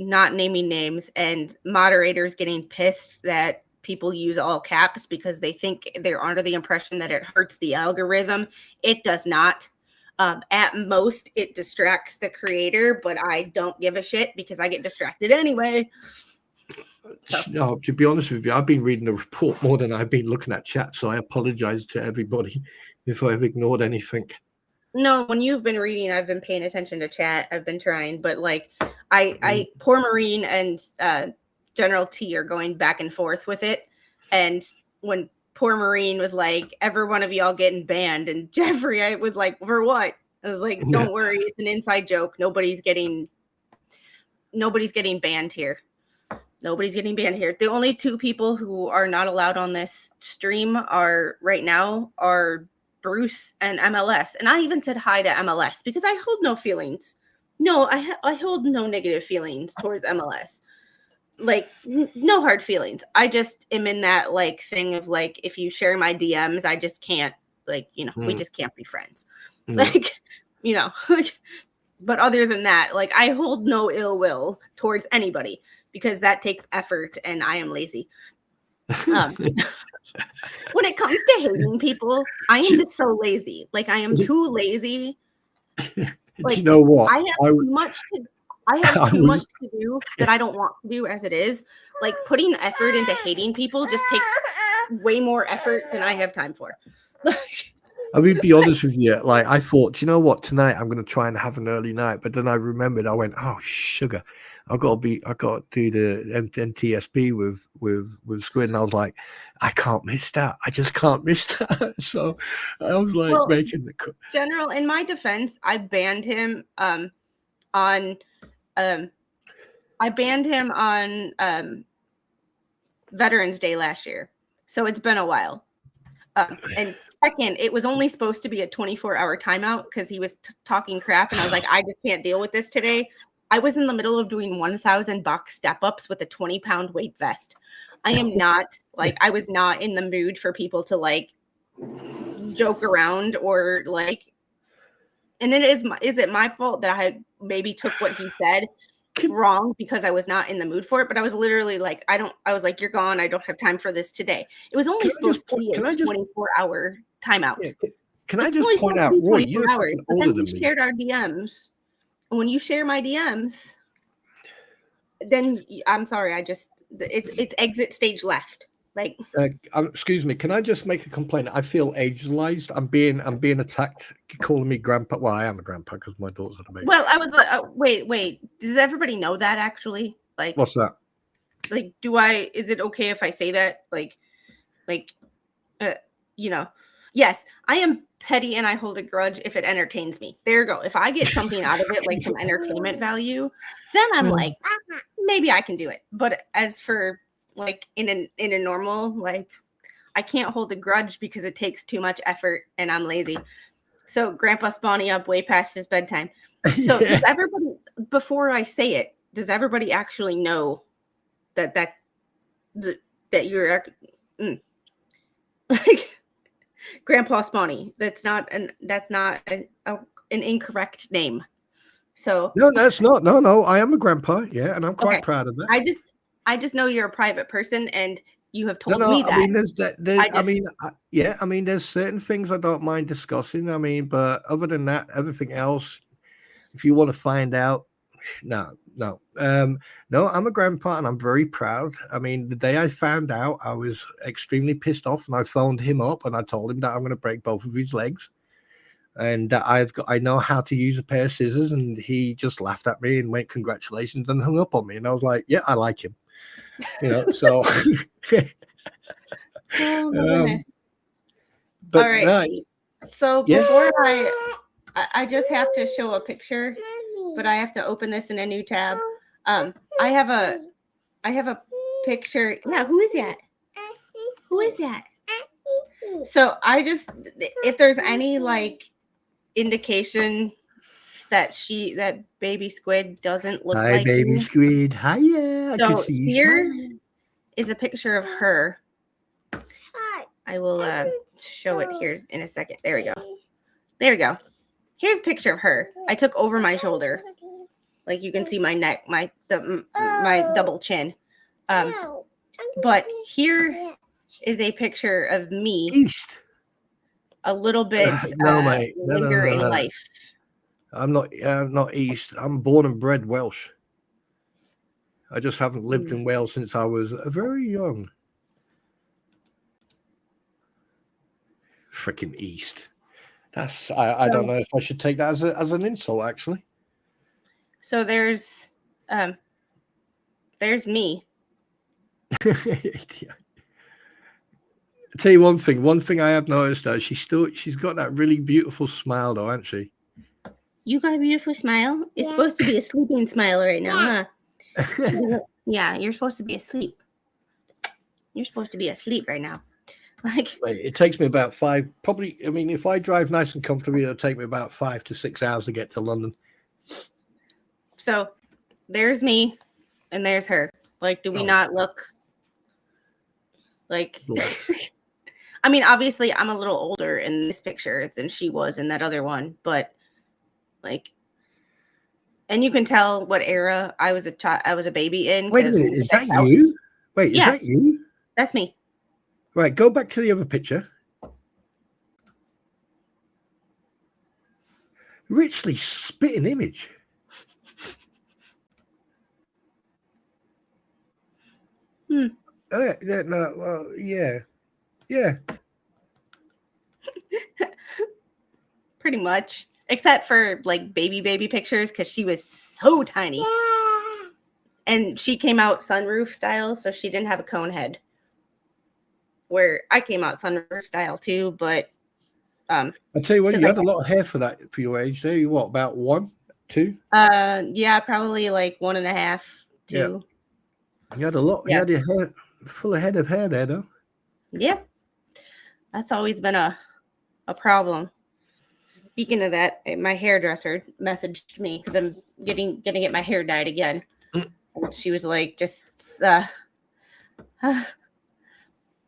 not naming names and moderators getting pissed that people use all caps because they think they're under the impression that it hurts the algorithm. It does not. At most, it distracts the creator, but I don't give a shit because I get distracted anyway. No, to be honest with you, I've been reading the report more than I've been looking at chat, so I apologize to everybody if I've ignored anything. No, when you've been reading, I've been paying attention to chat. I've been trying, but I poor Marine and General T are going back and forth with it. And when poor Marine was like, every one of y'all getting banned, and Jeffrey, I was like, for what? I was like, don't worry, it's an inside joke. Nobody's getting banned here. Nobody's getting banned here. The only two people who are not allowed on this stream right now are Bruce and MLS. And I even said hi to MLS because I hold no feelings. No, I hold no negative feelings towards MLS. Like no hard feelings. I just am in that like thing of like, if you share my DMs, I just can't, like, you know, we just can't be friends. Like, you know, but other than that, like I hold no ill will towards anybody because that takes effort and I am lazy. When it comes to hating people, I am just so lazy. Like I am too lazy. Like, you know what? I have too much to do that I don't want to do as it is. Like putting effort into hating people just takes way more effort than I have time for. I mean, be honest with you. Like, I thought, you know what? Tonight I'm going to try and have an early night, but then I remembered. I went, oh sugar! I got to do the NTSB with Squid, and I was like, I can't miss that. I just can't miss that. So I was like, making the General. In my defense, I banned him on Veterans Day last year, so it's been a while. And second, it was only supposed to be a 24-hour timeout because he was talking crap, and I was like, I just can't deal with this today. I was in the middle of doing 1,000 box step-ups with a 20-pound weight vest. I am not like, I was not in the mood for people to like joke around or like, and then is it my fault that I maybe took what he said wrong because I was not in the mood for it? But I was literally like, I was like, you're gone. I don't have time for this today. It was only supposed to be a 24-hour timeout. Yeah, can I just point out, Roy, you're fucking older than me. Shared our DMs. And when you share my DMs, then I'm sorry, it's exit stage left. Like, excuse me, can I just make a complaint? I feel ageized. I'm being attacked, calling me grandpa. Well, I am a grandpa because my daughter's a baby. Well, I was like, wait. Does everybody know that actually? Like, what's that? Like, is it okay if I say that? You know, yes, I am petty and I hold a grudge if it entertains me. There you go. If I get something out of it, like some entertainment value, then I'm like, maybe I can do it. But as for like in a normal, like, I can't hold a grudge because it takes too much effort and I'm lazy. So Grandpa's spawning up way past his bedtime. So does everybody, before I say it, does everybody actually know that you're like Grandpa Spawny? That's not an incorrect name. So no, that's not. No, I am a grandpa. Yeah, and I'm quite proud of that. I just know you're a private person, and you have told me that. I mean, there's certain things I don't mind discussing. I mean, but other than that, everything else, if you want to find out, no, I'm a grandpa, and I'm very proud. I mean, the day I found out, I was extremely pissed off, and I phoned him up, and I told him that I'm going to break both of his legs, and that I know how to use a pair of scissors, and he just laughed at me and went congratulations and hung up on me, and I was like, yeah, I like him. You know, so oh my goodness. But all right. So before I just have to show a picture, but I have to open this in a new tab. I have a picture. Yeah, who is that? Who is that? So if there's any like indication that baby squid doesn't look like baby me. Squid. Hi, yeah. So I can see you here is a picture of her. I will show it here in a second. There we go. Here's a picture of her. I took over my shoulder. Like you can see my neck, my double chin. But here is a picture of me. A little bit later in life. I'm not East. I'm born and bred Welsh. I just haven't lived in Wales since I was very young. Freaking East. That's I don't know if I should take that as an insult, actually. So there's me tell you one thing I have noticed though, she's got that really beautiful smile though, hasn't she? You got a beautiful smile. It's Yeah. supposed to be a sleeping smile right now, Yeah. huh? Yeah, you're supposed to be asleep. You're supposed to be asleep right now. Like, It takes me about probably, I mean, if I drive nice and comfortably, it'll take me about 5 to 6 hours to get to London. so there's me and there's her. Like, do we Oh. not look like Right. I mean, obviously I'm a little older in this picture than she was in that other one, but like, and you can tell what era I was a baby in. Wait a minute, is that you? Wait, Yeah. is that you? That's me. Right, go back to the other picture. Richly spitting image. Hmm. Oh, yeah, no, well, yeah. Pretty much. Except for like baby pictures, because she was so tiny. Yeah. And she came out sunroof style, so she didn't have a cone head. Where I came out sunroof style too, but I tell you what, 'cause you I- had a lot of hair for your age there. You what, about 1, 2? yeah, probably like 1.5, 2. Yeah. You had a lot. Yeah. You had your hair full of head of hair there, though. Yeah. That's always been a problem. Speaking of that, my hairdresser messaged me because I'm gonna get my hair dyed again. And she was like, just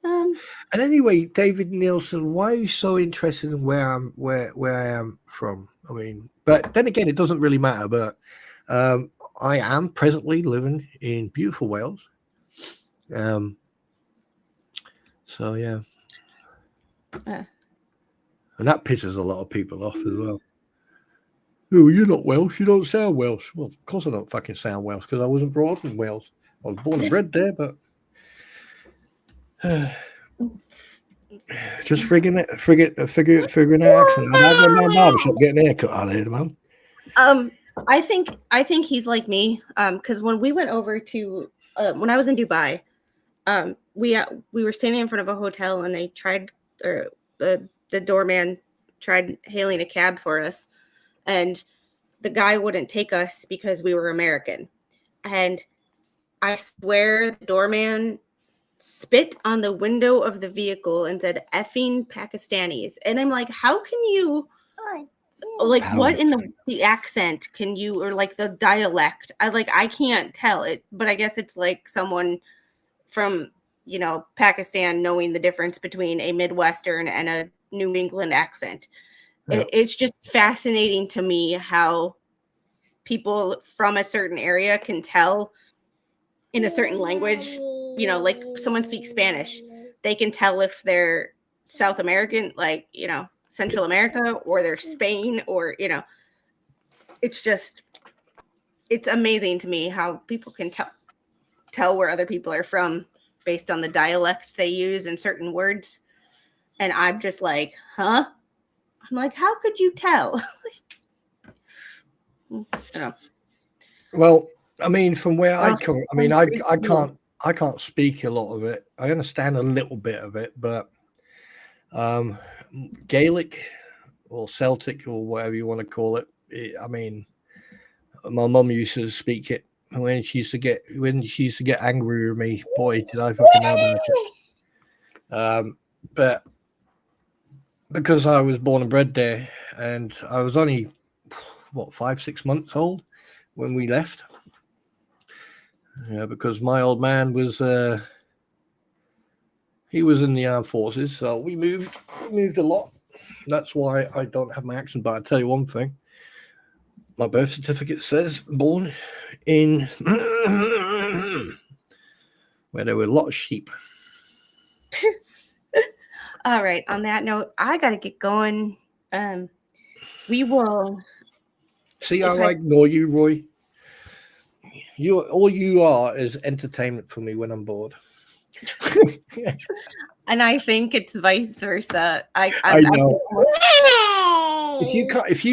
And anyway, David Nielsen, why are you so interested in where I am from? I mean, but then again, it doesn't really matter. But I am presently living in beautiful Wales. So yeah, and that pisses a lot of people off as well. Oh, you're not Welsh. You don't sound Welsh. Well, of course I don't fucking sound Welsh because I wasn't brought up in Wales. I was born and bred there, but just figuring that accent. I'm going down barbershop getting a haircut out of here, man. I think he's like me. Because when we went over to when I was in Dubai, we were standing in front of a hotel and they tried, or the doorman tried hailing a cab for us, and the guy wouldn't take us because we were American. And I swear the doorman spit on the window of the vehicle and said effing Pakistanis. And I'm like, how can you, like, what in the accent can you, or like the dialect? I can't tell it, but I guess it's like someone from, Pakistan knowing the difference between a Midwestern and a New England accent. Yeah. It's just fascinating to me how people from a certain area can tell in a certain language, like someone speaks Spanish, they can tell if they're South American, like, Central America, or they're Spain, or, it's amazing to me how people can tell where other people are from based on the dialect they use in certain words. And I'm just like, huh? I'm like, how could you tell? Well, I mean, from where I come, I mean, I Cool. can't speak a lot of it. I understand a little bit of it, but Gaelic or Celtic or whatever you want to call it, I mean, my mum used to speak it when she used to get angry with me. Boy, did I fucking know about it. But because I was born and bred there, and I was only 5-6 months old when we left. Yeah, because my old man was he was in the armed forces, so we moved a lot. That's why I don't have my accent. But I tell you one thing, my birth certificate says born in where there were a lot of sheep. All right. On that note, I got to get going. We will. See how I ignore you, Roy? All you are is entertainment for me when I'm bored. And I think it's vice versa. I know. If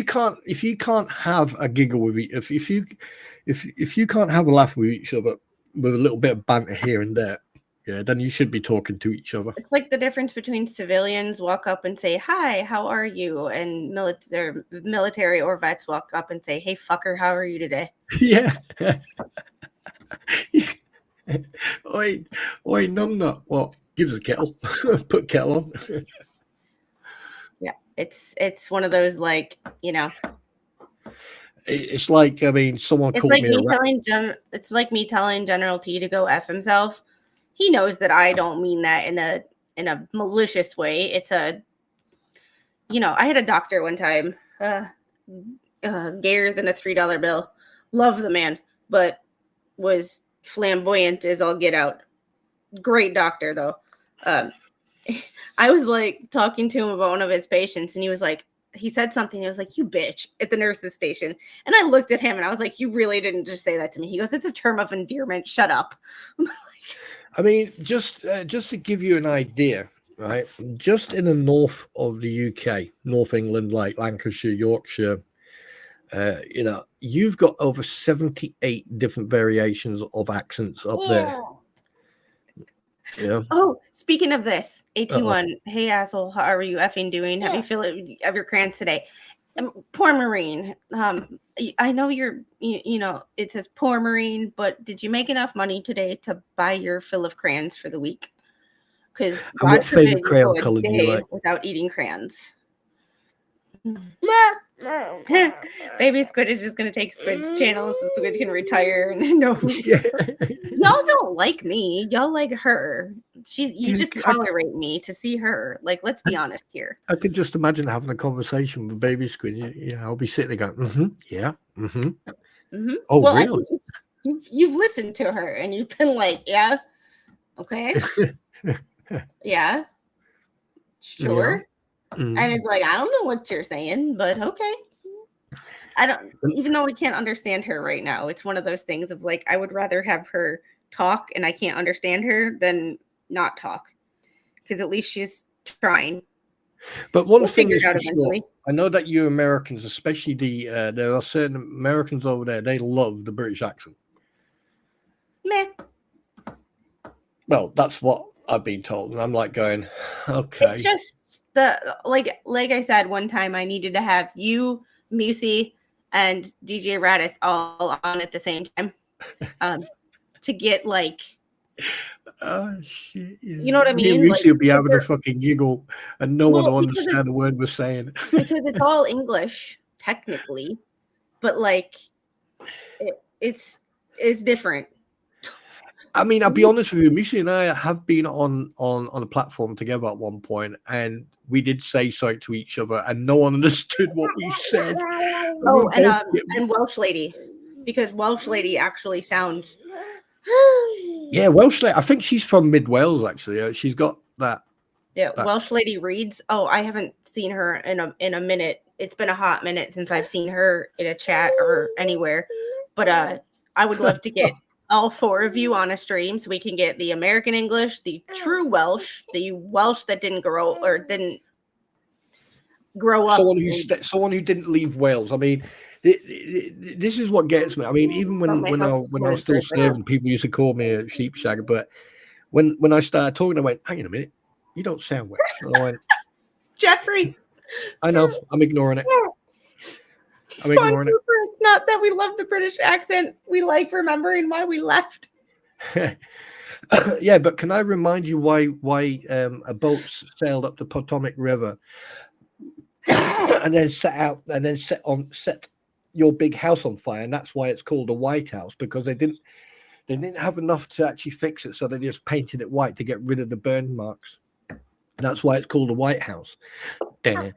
you can't have a giggle with if you can't have a laugh with each other with a little bit of banter here and there, Yeah, then you should be talking to each other. It's like the difference between civilians walk up and say, "Hi, how are you?" and military or vets walk up and say, "Hey, fucker, how are you today?" Yeah. Oi, numnut. What? Give us a kettle. Put kettle on. Yeah, it's one of those, like, you know. It's like, I mean, someone It's called like me a me rat. it's like me telling General T to go F himself. He knows that I don't mean that in a malicious way. It's a, you know, I had a doctor one time, gayer than a $3 bill. Love the man, but was flamboyant as all get out. Great doctor though. Um, I was like talking to him about one of his patients, and he was like, he said something. He was like, "You bitch," at the nurse's station. And I looked at him and I was like, "You really didn't just say that to me." He goes, "It's a term of endearment. Shut up." I mean, just to give you an idea, right? Just in the north of the UK, North England, like Lancashire, Yorkshire, you know, you've got over 78 different variations of accents up there. Yeah. Oh, speaking of this, Uh-oh. AT1, hey asshole, how are you effing doing? Have you feel it of your crayons today? Poor Marine. I know you know, it says poor Marine, but did you make enough money today to buy your fill of crayons for the week? Because And God what favorite forbid you crayon go a color do you day like? without eating crayons. Baby Squid is just gonna take Squid's channel so Squid can retire and no. Yeah. Y'all don't like me. Y'all like her. You just I, tolerate me to see her. Like, let's be honest here. I could just imagine having a conversation with Baby Squid. Yeah, I'll be sitting there going, yeah, Oh, Well, really? you've listened to her and you've been like, yeah, okay, yeah, sure. Yeah. Mm. And it's like, I don't know what you're saying, but okay. I don't, even though I can't understand her right now, it's one of those things of like, I would rather have her talk and I can't understand her than not talk, because at least she's trying. But one We'll thing figure is it out for sure, eventually. I know that you Americans, especially there are certain Americans over there, they love the British accent. Meh. Well, that's what I've been told, and I'm like going, okay. It's just like I said one time, I needed to have you, Musi, and DJ Radis all on at the same time, to get like, Oh shit! Yeah. you know what I Me and mean? Lucy Like, will be having a fucking giggle, and no one will understand the word we're saying. Because it's all English technically, but like it's different. I mean, I'll be honest with you, Lucy and I have been on a platform together at one point, and we did say something to each other, and no one understood what we said. Oh, and Welsh lady, because Welsh lady actually sounds. Yeah, Welsh lady. I think she's from Mid Wales. Actually, she's got that. Yeah, Welsh lady reads. Oh, I haven't seen her in a minute. It's been a hot minute since I've seen her in a chat or anywhere. But I would love to get all four of you on a stream so we can get the American English, the true Welsh, the Welsh that didn't grow up. Someone who didn't leave Wales. I mean, this is what gets me. I mean, even when I was still serving, people used to call me a sheepshagger. But when I started talking, I went, "Hang on a minute, you don't sound Welsh." And I went, Jeffrey. I know. I'm ignoring it. I'm ignoring it. It's not that we love the British accent. We like remembering why we left. Yeah, but can I remind you why a boat sailed up the Potomac River and then set your big house on fire, and that's why it's called the White House, because they didn't have enough to actually fix it, so they just painted it white to get rid of the burn marks. That's why it's called the White House. I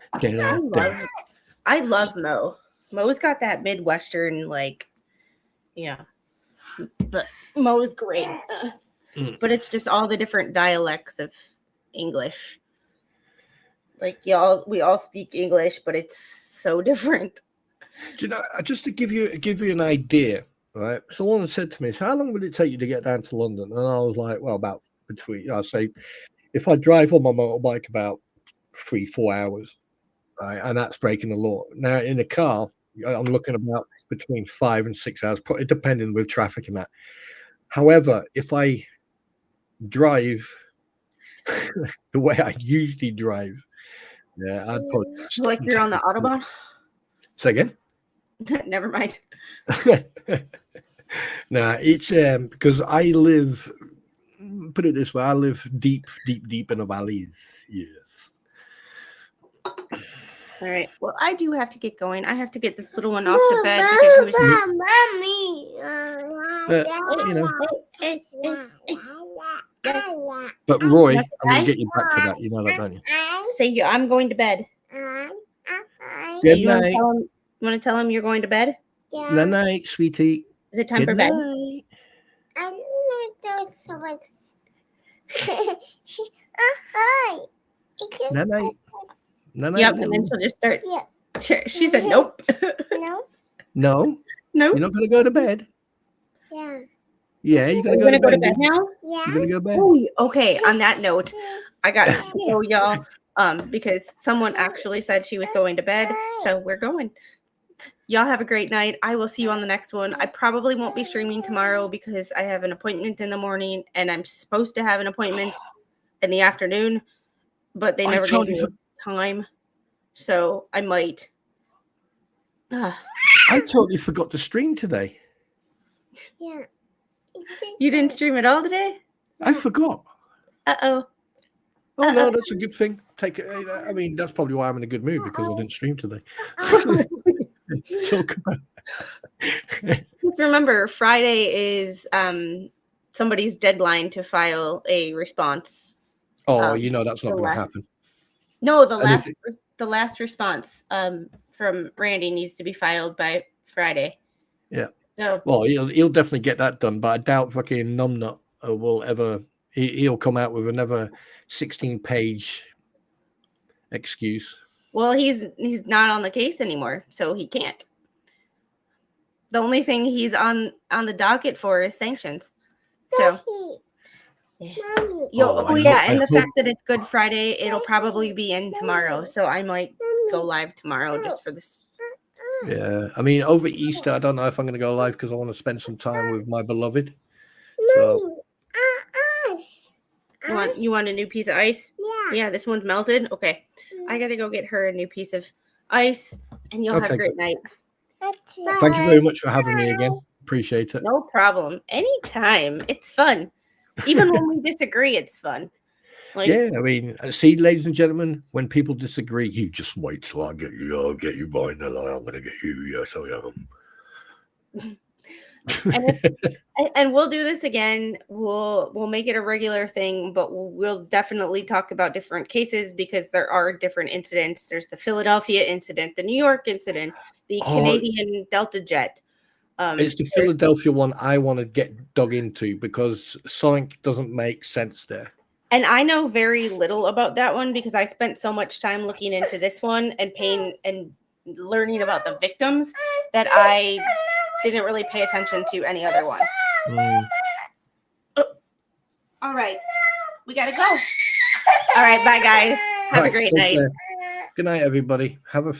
love Mo. Mo's got that Midwestern, like, yeah. But Mo's great. But it's just all the different dialects of English. Like, we all speak English, but it's so different. Do you know, just to give you an idea, right? Someone said to me, "So how long would it take you to get down to London?" And I was like, "Well, about I'll say, if I drive on my motorbike, about 3-4 hours, right? And that's breaking the law. Now in a car, I'm looking about between 5 and 6 hours, probably depending with traffic and that. However, if I drive the way I usually drive, yeah, I'd probably Like you're on the Autobahn? say again. Never mind. Nah, it's because I live. Put it this way: I live deep in the valleys. Yes. All right. Well, I do have to get going. I have to get this little one off to bed because he was. You know, Hey, but Roy, That's I'm gonna right. get you back for that. You know that, don't you? say I'm going to bed. Good You want to night. tell him? You want to tell him you're going to bed? Night, night, sweetie. Is it time Good for bed? night. Night, night. Night, Yep. night. And then she'll just start. Yeah. She said, "Nope, No. No, nope." you're not gonna go to bed. Yeah. Yeah, you're Are gonna you go gonna to go to bed. bed now? You're Yeah. gonna go to bed. Oh, okay. On that note, I got to go, y'all. Because someone actually said she was going to bed, so we're going. Y'all have a great night. I will see you on the next one. I probably won't be streaming tomorrow because I have an appointment in the morning and I'm supposed to have an appointment in the afternoon, but they I never gave totally me time. So I might. I totally forgot to stream today. Yeah. You didn't stream at all today? I forgot. Uh-oh. Oh no, that's a good thing. Take it. I mean, that's probably why I'm in a good mood because I didn't stream today. Talk about. Just remember, Friday is somebody's deadline to file a response. Oh, you know that's not the going to last- happen. No, And the last response from Randy needs to be filed by Friday. Yeah. So Well, he'll definitely get that done, but I doubt fucking Numbnut will ever. He'll come out with another 16-page excuse. well, he's not on the case anymore, so he can't. The only thing he's on the docket for is sanctions. So Mommy. and the fact that it's Good Friday, it'll probably be in tomorrow. So I might go live tomorrow just for this. Yeah, I mean, over Easter, I don't know if I'm going to go live because I want to spend some time with my beloved. So, You want a new piece of ice? Yeah. Yeah, this one's melted. Okay, I gotta go get her a new piece of ice, and you'll have Okay, a great night. thank you very much for having me again. Appreciate it. No problem. Anytime. It's fun. Even when we disagree, it's fun. Like, Yeah, I mean, see, ladies and gentlemen, when people disagree, you just wait till I get you. I'll get you by the line. I'm going to get you. Yes, I am. and we'll do this again. We'll make it a regular thing, but we'll definitely talk about different cases because there are different incidents. There's the Philadelphia incident, the New York incident, the Canadian Delta jet. It's the Philadelphia one I want to get dug into because something doesn't make sense there. And I know very little about that one because I spent so much time looking into this one and paying and learning about the victims that I didn't really pay attention to any other one. Oh, all right. We got to go. All right. Bye, guys. Have a great night. Good night, everybody. Have a